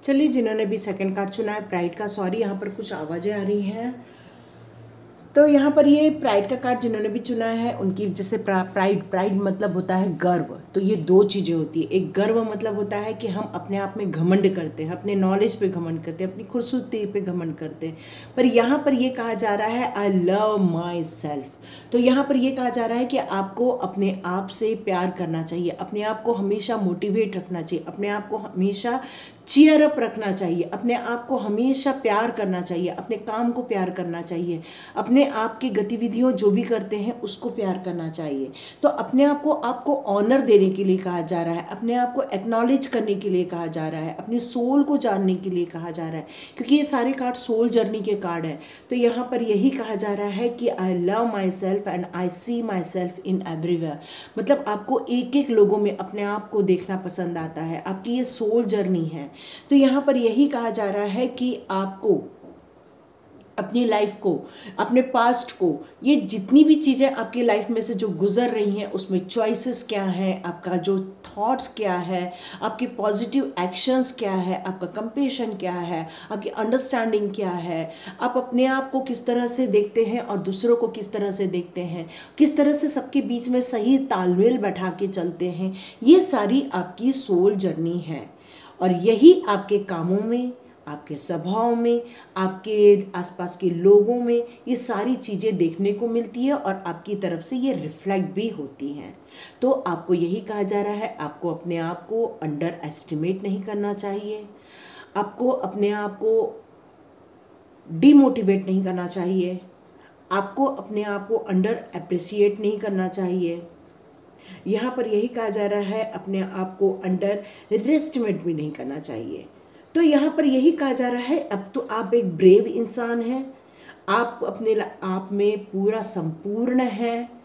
चलिए, जिन्होंने भी सेकंड कार्ड चुना है प्राइड का, सॉरी यहाँ पर कुछ आवाज़ें आ रही हैं। तो यहाँ पर ये प्राइड का कार्ड जिन्होंने भी चुना है, उनकी जैसे प्राइड मतलब होता है गर्व। तो ये 2 चीज़ें होती है। एक गर्व मतलब होता है कि हम अपने आप में घमंड करते हैं, अपने नॉलेज पे घमंड करते हैं, अपनी खूबसूरती पे घमंड करते हैं। पर यहाँ पर ये कहा जा रहा है आई लव माई सेल्फ। तो यहाँ पर ये कहा जा रहा है कि आपको अपने आप से प्यार करना चाहिए, अपने आप को हमेशा मोटिवेट रखना चाहिए, अपने आप को हमेशा चीयर अप रखना चाहिए, अपने आप को हमेशा प्यार करना चाहिए, अपने काम को प्यार करना चाहिए, अपने अपने आप की गतिविधियों जो भी करते हैं उसको प्यार करना चाहिए। तो अपने आप को आपको ऑनर देने के लिए कहा जा रहा है, अपने आप को एक्नॉलेज करने के लिए कहा जा रहा है, अपनी सोल को जानने के लिए कहा जा रहा है, क्योंकि ये सारे कार्ड सोल जर्नी के कार्ड हैं। तो यहाँ पर यही कहा जा रहा है कि I love myself and I see myself in everywhere. मतलब आपको एक एक लोगों में अपने आप को देखना पसंद आता है, आपकी ये सोल जर्नी है। तो यहाँ पर यही कहा जा रहा है कि आपको अपनी लाइफ को, अपने पास्ट को, ये जितनी भी चीज़ें आपकी लाइफ में से जो गुजर रही हैं उसमें चॉइसेस क्या है, आपका जो थॉट्स क्या है, आपके पॉजिटिव एक्शंस क्या है, आपका कंपेशन क्या है, आपकी अंडरस्टैंडिंग क्या है, आप अपने आप को किस तरह से देखते हैं और दूसरों को किस तरह से देखते हैं, किस तरह से सबके बीच में सही तालमेल बैठा के चलते हैं, ये सारी आपकी सोल जर्नी है। और यही आपके कामों में, आपके स्वभाव में, आपके आसपास के लोगों में ये सारी चीज़ें देखने को मिलती है और आपकी तरफ से ये रिफ्लेक्ट भी होती हैं। तो आपको यही कहा जा रहा है, आपको अपने आप को अंडर एस्टिमेट नहीं करना चाहिए, आपको अपने आप को डीमोटिवेट नहीं करना चाहिए, आपको अपने आप को अंडर अप्रिसिएट नहीं करना चाहिए। यहाँ पर यही कहा जा रहा है, अपने आप को अंडर रेस्टिमेट भी नहीं करना चाहिए। तो यहाँ पर यही कहा जा रहा है, अब तो आप एक ब्रेव इंसान हैं, आप अपने आप में पूरा संपूर्ण हैं।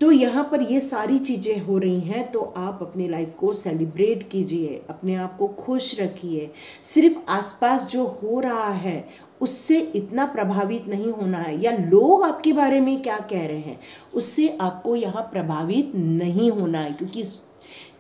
तो यहाँ पर ये सारी चीज़ें हो रही हैं, तो आप अपनी लाइफ को सेलिब्रेट कीजिए, अपने आप को खुश रखिए। सिर्फ आसपास जो हो रहा है उससे इतना प्रभावित नहीं होना है, या लोग आपके बारे में क्या कह रहे हैं उससे आपको यहाँ प्रभावित नहीं होना है, क्योंकि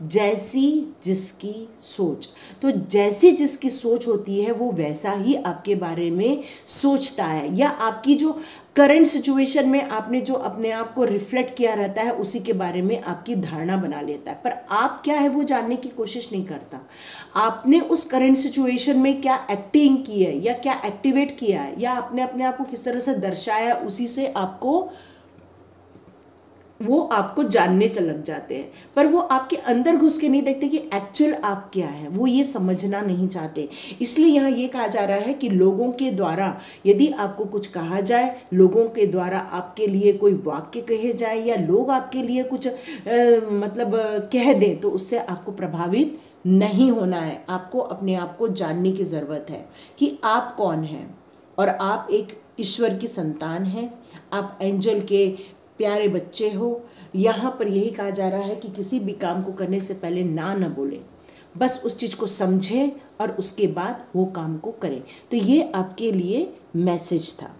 जैसी जिसकी सोच, तो जैसी जिसकी सोच होती है वो वैसा ही आपके बारे में सोचता है, या आपकी जो करंट सिचुएशन में आपने जो अपने आप को रिफ्लेक्ट किया रहता है उसी के बारे में आपकी धारणा बना लेता है। पर आप क्या है वो जानने की कोशिश नहीं करता, आपने उस करंट सिचुएशन में क्या एक्टिंग की है या क्या एक्टिवेट किया है, या आपने अपने आप को किस तरह से दर्शाया, उसी से वो आपको जानने चल लग जाते हैं। पर वो आपके अंदर घुस के नहीं देखते कि एक्चुअल आप क्या है, वो ये समझना नहीं चाहते। इसलिए यहाँ ये कहा जा रहा है कि लोगों के द्वारा यदि आपको कुछ कहा जाए, लोगों के द्वारा आपके लिए कोई वाक्य कहे जाए, या लोग आपके लिए कुछ कह दें, तो उससे आपको प्रभावित नहीं होना है। आपको अपने आप को जानने की ज़रूरत है कि आप कौन हैं, और आप एक ईश्वर की संतान हैं, आप एंजल के प्यारे बच्चे हो। यहाँ पर यही कहा जा रहा है कि किसी भी काम को करने से पहले ना बोले, बस उस चीज़ को समझें और उसके बाद वो काम को करें। तो ये आपके लिए मैसेज था।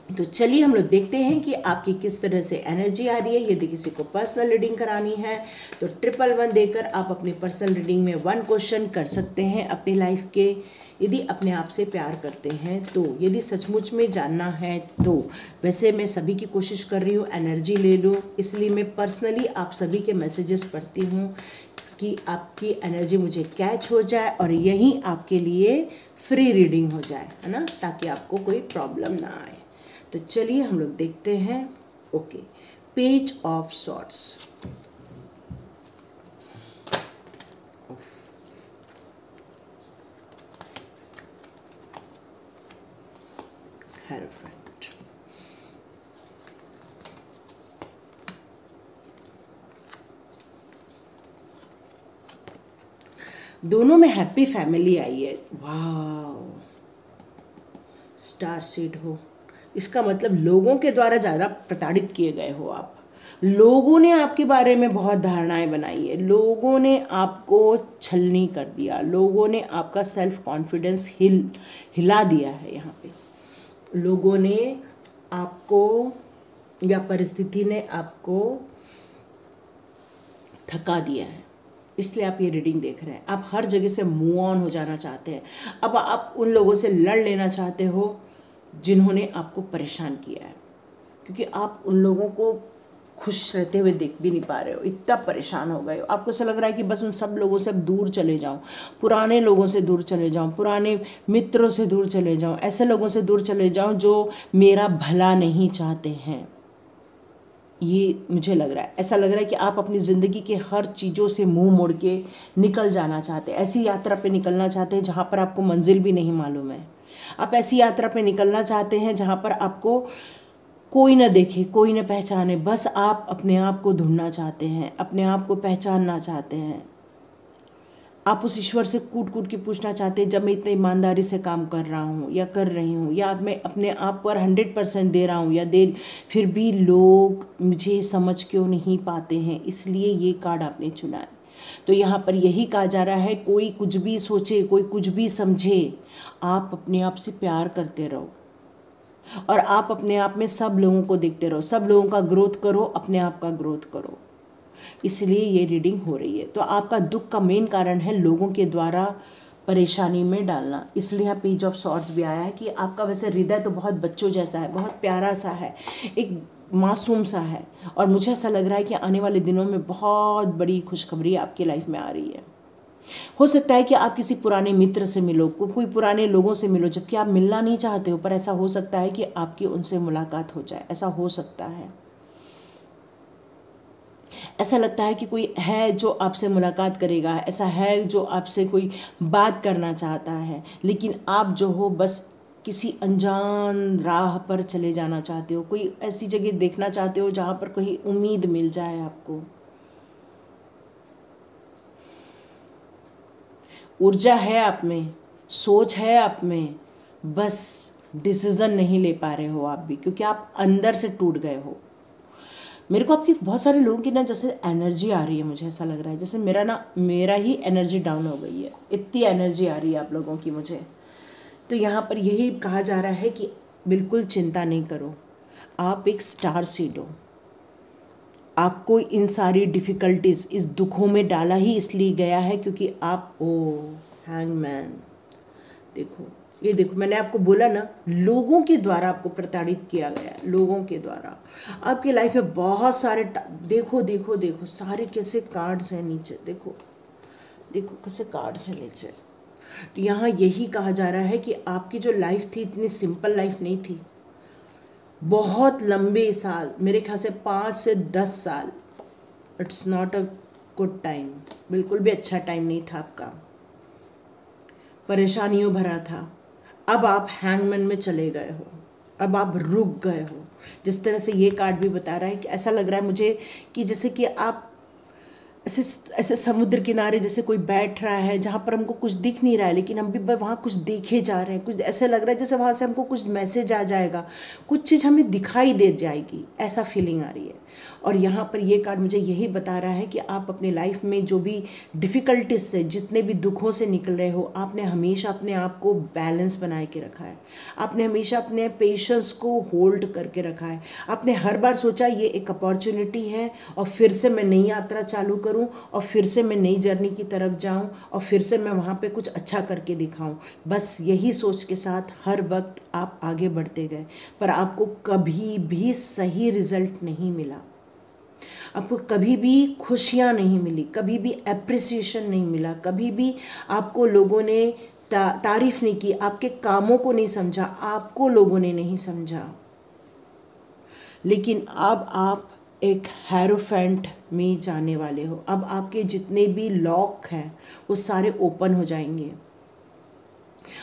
तो चलिए हम लोग देखते हैं कि आपकी किस तरह से एनर्जी आ रही है। यदि किसी को पर्सनल रीडिंग करानी है तो 1111 देकर आप अपनी पर्सनल रीडिंग में 1 क्वेश्चन कर सकते हैं अपनी लाइफ के। यदि अपने आप से प्यार करते हैं तो, यदि सचमुच में जानना है तो, वैसे मैं सभी की कोशिश कर रही हूँ एनर्जी ले लो, इसलिए मैं पर्सनली आप सभी के मैसेजेस पढ़ती हूँ कि आपकी एनर्जी मुझे कैच हो जाए और यही आपके लिए फ्री रीडिंग हो जाए, है ना, ताकि आपको कोई प्रॉब्लम ना आए। तो चलिए हम लोग देखते हैं। Okay, page of swords, hierophant, दोनों में हैप्पी फैमिली आई है। वाह, स्टार सीड हो, इसका मतलब लोगों के द्वारा ज़्यादा प्रताड़ित किए गए हो आप। लोगों ने आपके बारे में बहुत धारणाएं बनाई है, लोगों ने आपको छलनी कर दिया, लोगों ने आपका सेल्फ कॉन्फिडेंस हिला दिया है। यहाँ पे लोगों ने आपको या परिस्थिति ने आपको थका दिया है, इसलिए आप ये रीडिंग देख रहे हैं। आप हर जगह से मूव ऑन हो जाना चाहते हैं। अब आप उन लोगों से लड़ लेना चाहते हो जिन्होंने आपको परेशान किया है, क्योंकि आप उन लोगों को खुश रहते हुए देख भी नहीं पा रहे हो, इतना परेशान हो गए हो। आपको ऐसा लग रहा है कि बस उन सब लोगों से दूर चले जाऊं, पुराने लोगों से दूर चले जाऊं, पुराने मित्रों से दूर चले जाऊं, ऐसे लोगों से दूर चले जाऊं जो मेरा भला नहीं चाहते हैं। ये मुझे लग रहा है, ऐसा लग रहा है कि आप अपनी ज़िंदगी के हर चीज़ों से मुंह मोड़ के निकल जाना चाहते हैं, ऐसी यात्रा पे निकलना चाहते हैं जहाँ पर आपको मंजिल भी नहीं मालूम है। आप ऐसी यात्रा पे निकलना चाहते हैं जहाँ पर आपको कोई न देखे, कोई न पहचाने, बस आप अपने आप को ढूंढना चाहते हैं, अपने आप को पहचानना चाहते हैं। आप उस ईश्वर से कूट कूट के पूछना चाहते हैं, जब मैं इतनी ईमानदारी से काम कर रहा हूँ या कर रही हूँ, या मैं अपने आप पर 100% दे रहा हूँ या दे, फिर भी लोग मुझे समझ क्यों नहीं पाते हैं। इसलिए ये कार्ड आपने चुना है। तो यहाँ पर यही कहा जा रहा है, कोई कुछ भी सोचे, कोई कुछ भी समझे, आप अपने आप से प्यार करते रहो और आप अपने आप में सब लोगों को देखते रहो, सब लोगों का ग्रोथ करो, अपने आप का ग्रोथ करो। इसलिए ये रीडिंग हो रही है। तो आपका दुख का मेन कारण है लोगों के द्वारा परेशानी में डालना। इसलिए यहाँ पेज ऑफ सॉर्ड्स भी आया है कि आपका वैसे हृदय तो बहुत बच्चों जैसा है, बहुत प्यारा सा है, एक मासूम सा है, और मुझे ऐसा लग रहा है कि आने वाले दिनों में बहुत बड़ी खुशखबरी आपकी लाइफ में आ रही है। हो सकता है कि आप किसी पुराने मित्र से मिलो, कोई पुराने लोगों से मिलो, जबकि आप मिलना नहीं चाहते हो, पर ऐसा हो सकता है कि आपकी उनसे मुलाकात हो जाए। ऐसा हो सकता है, ऐसा लगता है कि कोई है जो आपसे मुलाकात करेगा, ऐसा है जो आपसे कोई बात करना चाहता है, लेकिन आप जो हो बस किसी अनजान राह पर चले जाना चाहते हो, कोई ऐसी जगह देखना चाहते हो जहाँ पर कहीं उम्मीद मिल जाए आपको। ऊर्जा है आप में, सोच है आप में, बस डिसीज़न नहीं ले पा रहे हो आप भी, क्योंकि आप अंदर से टूट गए हो। मेरे को आपकी बहुत सारे लोगों की ना जैसे एनर्जी आ रही है, मुझे ऐसा लग रहा है जैसे मेरा ही एनर्जी डाउन हो गई है, इतनी एनर्जी आ रही है आप लोगों की मुझे। तो यहाँ पर यही कहा जा रहा है कि बिल्कुल चिंता नहीं करो, आप एक स्टार सीड हो। आपको इन सारी डिफ़िकल्टीज़, इस दुखों में डाला ही इसलिए गया है क्योंकि आप हैंगमैन, देखो ये देखो, मैंने आपको बोला ना, लोगों के द्वारा आपको प्रताड़ित किया गया, लोगों के द्वारा। आपकी लाइफ में बहुत सारे देखो देखो देखो सारे कैसे कार्ड्स हैं नीचे, देखो देखो कैसे कार्ड्स हैं नीचे। तो यहाँ यही कहा जा रहा है कि आपकी जो लाइफ थी इतनी सिंपल लाइफ नहीं थी, बहुत लंबे साल, मेरे ख्याल से 5 से 10 साल, it's not a good time, बिल्कुल भी अच्छा टाइम नहीं था आपका, परेशानियों भरा था। अब आप हैंगमैन में चले गए हो, अब आप रुक गए हो। जिस तरह से ये कार्ड भी बता रहा है कि ऐसा लग रहा है मुझे कि जैसे कि आप ऐसे ऐसे समुद्र किनारे जैसे कोई बैठ रहा है जहाँ पर हमको कुछ दिख नहीं रहा है, लेकिन हम भी वहाँ कुछ देखे जा रहे हैं, कुछ ऐसे लग रहा है जैसे वहाँ से हमको कुछ मैसेज आ जाएगा, कुछ चीज़ हमें दिखाई दे जाएगी, ऐसा फीलिंग आ रही है। और यहाँ पर ये कार्ड मुझे यही बता रहा है कि आप अपने लाइफ में जो भी डिफ़िकल्टीज से, जितने भी दुखों से निकल रहे हो, आपने हमेशा अपने आप को बैलेंस बनाए के रखा है, आपने हमेशा अपने पेशेंस को होल्ड करके रखा है। आपने हर बार सोचा ये एक अपॉर्चुनिटी है और फिर से मैं नई यात्रा चालू करूं और फिर से मैं नई जर्नी की तरफ जाऊं और फिर से मैं वहाँ पे कुछ अच्छा करके दिखाऊं। बस यही सोच के साथ हर वक्त आप आगे बढ़ते गए, पर आपको कभी भी सही रिजल्ट नहीं मिला, आपको कभी भी खुशियाँ नहीं मिली, कभी भी एप्रिसिएशन नहीं मिला, कभी भी आपको लोगों ने तारीफ नहीं की, आपके कामों को नहीं समझा, आपको लोगों ने नहीं समझा। लेकिन अब आप एक हेरोफेंट में जाने वाले हो। अब आपके जितने भी लॉक हैं वो सारे ओपन हो जाएंगे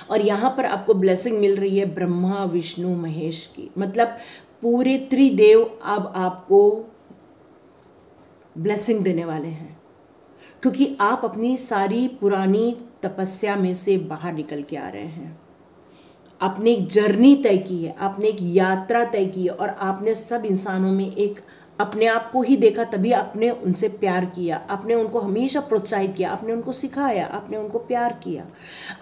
और यहाँ पर आपको ब्लेसिंग मिल रही है ब्रह्मा विष्णु महेश की, मतलब पूरे त्रिदेव अब आपको ब्लेसिंग देने वाले हैं, क्योंकि आप अपनी सारी पुरानी तपस्या में से बाहर निकल के आ रहे हैं। आपने एक जर्नी तय की है, आपने एक यात्रा तय की है और आपने सब इंसानों में एक अपने आप को ही देखा, तभी आपने उनसे प्यार किया, आपने उनको हमेशा प्रोत्साहित किया, आपने उनको सिखाया, आपने उनको प्यार किया।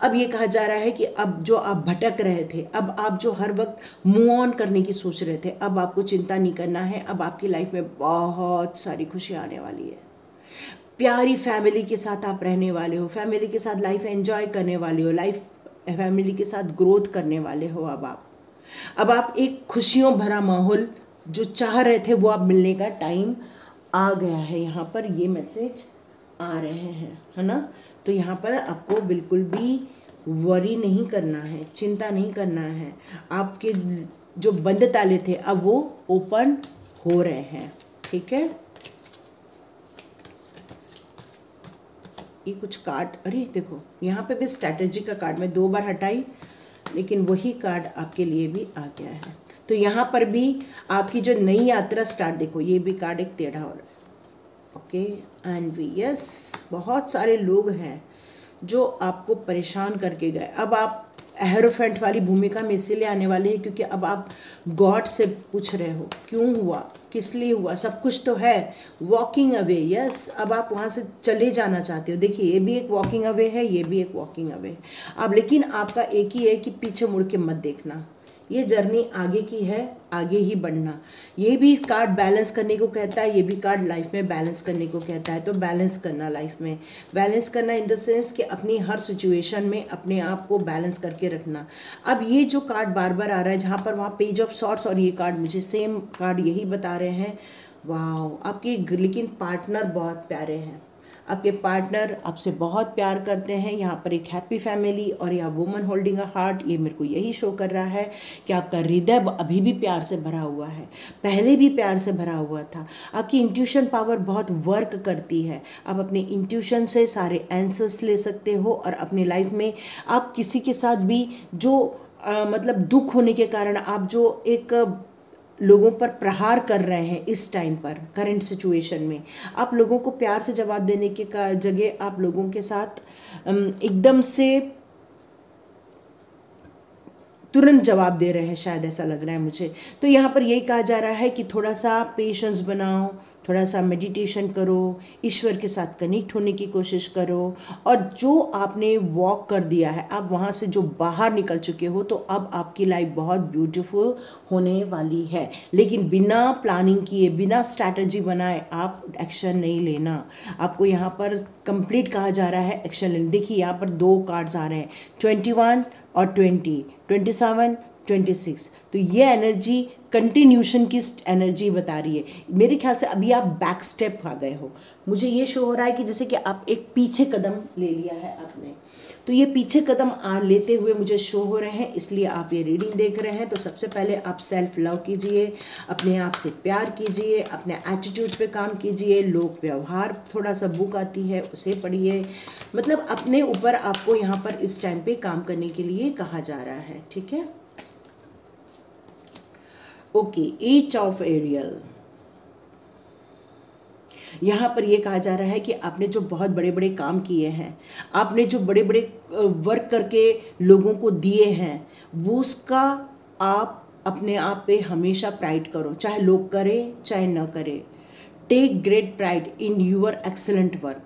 अब ये कहा जा रहा है कि अब जो आप भटक रहे थे, अब आप जो हर वक्त मूव ऑन करने की सोच रहे थे, अब आपको चिंता नहीं करना है। अब आपकी लाइफ में बहुत सारी खुशी आने वाली है, प्यारी फैमिली के साथ आप रहने वाले हो, फैमिली के साथ लाइफ एंजॉय करने वाले हो, लाइफ फैमिली के साथ ग्रोथ करने वाले हो। अब आप एक खुशियों भरा माहौल जो चाह रहे थे वो आप मिलने का टाइम आ गया है। यहाँ पर ये मैसेज आ रहे हैं, है ना। तो यहाँ पर आपको बिल्कुल भी वरी नहीं करना है, चिंता नहीं करना है। आपके जो बंद ताले थे अब वो ओपन हो रहे हैं, ठीक है। ये कुछ कार्ड, अरे देखो यहाँ पे भी स्ट्रैटेजी का कार्ड मैं 2 बार हटाई लेकिन वही कार्ड आपके लिए भी आ गया है। तो यहाँ पर भी आपकी जो नई यात्रा स्टार्ट, देखो ये भी कार्ड एक टेढ़ा हो रहा है। ओके एंड वी यस, बहुत सारे लोग हैं जो आपको परेशान करके गए। अब आप एहरोफेंट वाली भूमिका में इसीलिए आने वाले हैं क्योंकि अब आप गॉड से पूछ रहे हो क्यों हुआ, किस लिए हुआ, सब कुछ तो है। वॉकिंग अवे, यस, अब आप वहाँ से चले जाना चाहते हो। देखिए ये भी एक वॉकिंग अवे है, ये भी एक वॉकिंग अवे है। अब लेकिन आपका एक ही है कि पीछे मुड़ के मत देखना, ये जर्नी आगे की है, आगे ही बढ़ना। ये भी कार्ड बैलेंस करने को कहता है, ये भी कार्ड लाइफ में बैलेंस करने को कहता है। तो बैलेंस करना, लाइफ में बैलेंस करना इन द सेंस कि अपनी हर सिचुएशन में अपने आप को बैलेंस करके रखना। अब ये जो कार्ड बार बार आ रहा है जहाँ पर वहाँ पेज ऑफ सॉर्ट्स और ये कार्ड, मुझे सेम कार्ड यही बता रहे हैं। वाह, आपके लेकिन पार्टनर बहुत प्यारे हैं, आपके पार्टनर आपसे बहुत प्यार करते हैं। यहाँ पर एक हैप्पी फैमिली और यहाँ वुमन होल्डिंग अ हार्ट, ये मेरे को यही शो कर रहा है कि आपका हृदय अभी भी प्यार से भरा हुआ है, पहले भी प्यार से भरा हुआ था। आपकी इंट्यूशन पावर बहुत वर्क करती है। आप अपने इंट्यूशन से सारे आंसर्स ले सकते हो और अपनी लाइफ में आप किसी के साथ भी जो मतलब दुख होने के कारण आप जो एक लोगों पर प्रहार कर रहे हैं इस टाइम पर करंट सिचुएशन में, आप लोगों को प्यार से जवाब देने के जगह आप लोगों के साथ एकदम से तुरंत जवाब दे रहे हैं, शायद ऐसा लग रहा है मुझे। तो यहाँ पर यही कहा जा रहा है कि थोड़ा सा पेशेंस बनाओ, थोड़ा सा मेडिटेशन करो, ईश्वर के साथ कनेक्ट होने की कोशिश करो। और जो आपने वॉक कर दिया है, आप वहाँ से जो बाहर निकल चुके हो, तो अब आपकी लाइफ बहुत ब्यूटीफुल होने वाली है। लेकिन बिना प्लानिंग किए, बिना स्ट्रैटेजी बनाए आप एक्शन नहीं लेना। आपको यहाँ पर कंप्लीट कहा जा रहा है एक्शन लेना। देखिए यहाँ पर दो कार्ड्स आ रहे हैं, 21 और 20, 27, 26। तो ये एनर्जी कंटिन्यूशन की एनर्जी बता रही है। मेरे ख्याल से अभी आप बैक स्टेप आ गए हो। मुझे ये शो हो रहा है कि जैसे कि आप एक पीछे कदम ले लिया है आपने, तो ये पीछे कदम लेते हुए मुझे शो हो रहे हैं, इसलिए आप ये रीडिंग देख रहे हैं। तो सबसे पहले आप सेल्फ लव कीजिए, अपने आप से प्यार कीजिए, अपने एटीट्यूड पे काम कीजिए। लोक व्यवहार थोड़ा सा बुक आती है, उसे पढ़िए। मतलब अपने ऊपर आपको यहाँ पर इस टाइम पे काम करने के लिए कहा जा रहा है, ठीक है। ओके, 8 ऑफ एरियल, यहाँ पर ये कहा जा रहा है कि आपने जो बहुत बड़े बड़े काम किए हैं, आपने जो बड़े बड़े वर्क करके लोगों को दिए हैं, वो उसका आप अपने आप पे हमेशा प्राइड करो, चाहे लोग करें चाहे न करें। Take great pride in your excellent work.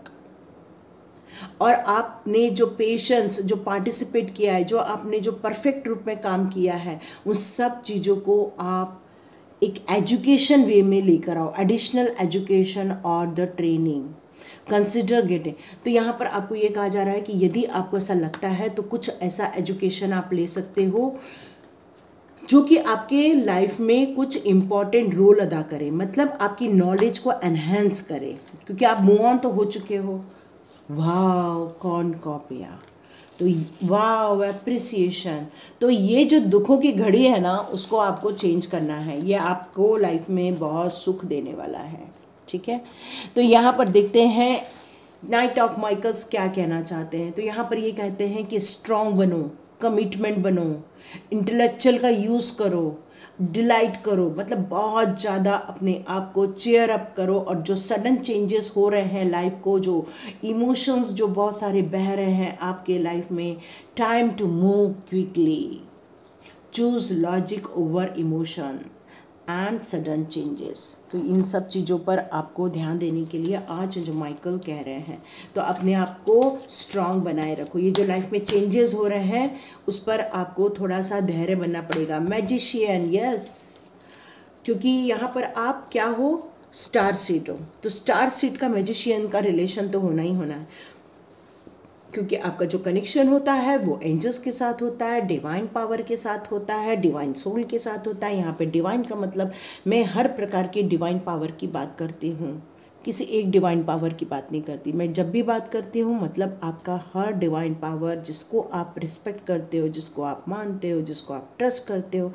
और आपने जो पेशेंस, जो पार्टिसिपेट किया है, जो आपने जो परफेक्ट रूप में काम किया है, उन सब चीज़ों को आप एक एजुकेशन वे में लेकर आओ, एडिशनल एजुकेशन और द ट्रेनिंग कंसिडर गेटिंग। तो यहाँ पर आपको ये कहा जा रहा है कि यदि आपको ऐसा लगता है तो कुछ ऐसा एजुकेशन आप ले सकते हो जो कि आपके लाइफ में कुछ इम्पॉर्टेंट रोल अदा करे, मतलब आपकी नॉलेज को एनहेंस करे, क्योंकि आप मूव ऑन तो हो चुके हो। वाह, कौन कॉपिया, तो वाह एप्रिसिएशन। तो ये जो दुखों की घड़ी है ना, उसको आपको चेंज करना है। ये आपको लाइफ में बहुत सुख देने वाला है, ठीक है। तो यहाँ पर देखते हैं नाइट ऑफ माइकल्स क्या कहना चाहते हैं। तो यहाँ पर ये कहते हैं कि स्ट्रॉन्ग बनो, कमिटमेंट बनो, इंटेलेक्चुअल का यूज़ करो, डिलाइट करो, मतलब बहुत ज़्यादा अपने आप को चेयर अप करो। और जो सडन चेंजेस हो रहे हैं लाइफ को, जो इमोशंस जो बहुत सारे बह रहे हैं आपके लाइफ में, time to move quickly, choose logic over emotion and sudden changes. तो इन सब चीज़ों पर आपको ध्यान देने के लिए आज जो माइकल कह रहे हैं, तो अपने आप को स्ट्रांग बनाए रखो। ये जो लाइफ में चेंजेस हो रहे हैं उस पर आपको थोड़ा सा धैर्य बनना पड़ेगा। मैजिशियन, यस, क्योंकि यहाँ पर आप क्या हो, स्टार सीड हो। तो स्टार सीड का मैजिशियन का रिलेशन तो होना ही होना है, क्योंकि आपका जो कनेक्शन होता है वो एंजल्स के साथ होता है, डिवाइन पावर के साथ होता है, डिवाइन सोल के साथ होता है। यहाँ पे डिवाइन का मतलब मैं हर प्रकार के डिवाइन पावर की बात करती हूँ, किसी एक डिवाइन पावर की बात नहीं करती। मैं जब भी बात करती हूँ मतलब आपका हर डिवाइन पावर, जिसको आप रिस्पेक्ट करते हो, जिसको आप मानते हो, जिसको आप ट्रस्ट करते हो,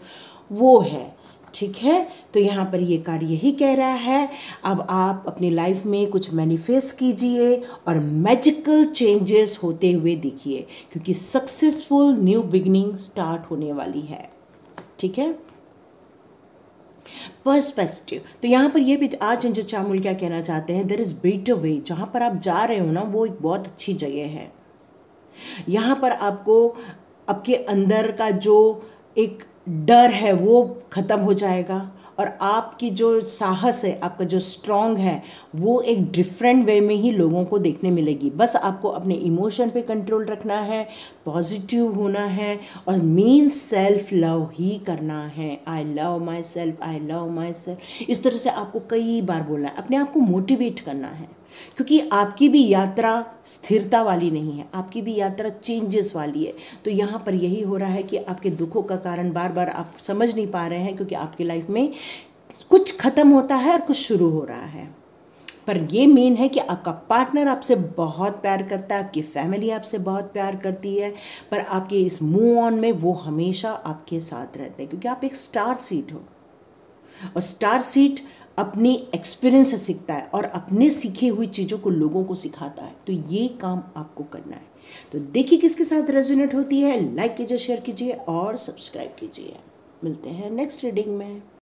वो है। ठीक है, तो यहाँ पर ये कार्ड यही कह रहा है, अब आप अपनी लाइफ में कुछ मैनिफेस्ट कीजिए और मैजिकल चेंजेस होते हुए देखिए, क्योंकि सक्सेसफुल न्यू बिगिनिंग स्टार्ट होने वाली है। ठीक है, पर्सपेक्टिव, तो यहाँ पर ये भी आर्चएंजल चामुंडा क्या कहना चाहते हैं, देयर इज बेटर वे, जहाँ पर आप जा रहे हो ना वो एक बहुत अच्छी जगह है। यहाँ पर आपको आपके अंदर का जो एक डर है वो ख़त्म हो जाएगा, और आपकी जो साहस है, आपका जो स्ट्रॉन्ग है, वो एक डिफरेंट वे में ही लोगों को देखने मिलेगी। बस आपको अपने इमोशन पे कंट्रोल रखना है, पॉजिटिव होना है, और मेन सेल्फ लव ही करना है। आई love my self, I love my self, इस तरह से आपको कई बार बोलना है, अपने आप को मोटिवेट करना है, क्योंकि आपकी भी यात्रा स्थिरता वाली नहीं है, आपकी भी यात्रा चेंजेस वाली है। तो यहाँ पर यही हो रहा है कि आपके दुखों का कारण बार बार आप समझ नहीं पा रहे हैं, क्योंकि आपकी लाइफ में कुछ ख़त्म होता है और कुछ शुरू हो रहा है। पर ये मेन है कि आपका पार्टनर आपसे बहुत प्यार करता है, आपकी फैमिली आपसे बहुत प्यार करती है, पर आपके इस मूव ऑन में वो हमेशा आपके साथ रहते हैं, क्योंकि आप एक स्टार सीड हो, और स्टार सीड अपनी एक्सपीरियंस से सीखता है और अपने सीखे हुई चीज़ों को लोगों को सिखाता है। तो ये काम आपको करना है। तो देखिए किसके साथ रेजोनेट होती है, लाइक कीजिए, शेयर कीजिए और सब्सक्राइब कीजिए। मिलते हैं नेक्स्ट रीडिंग में।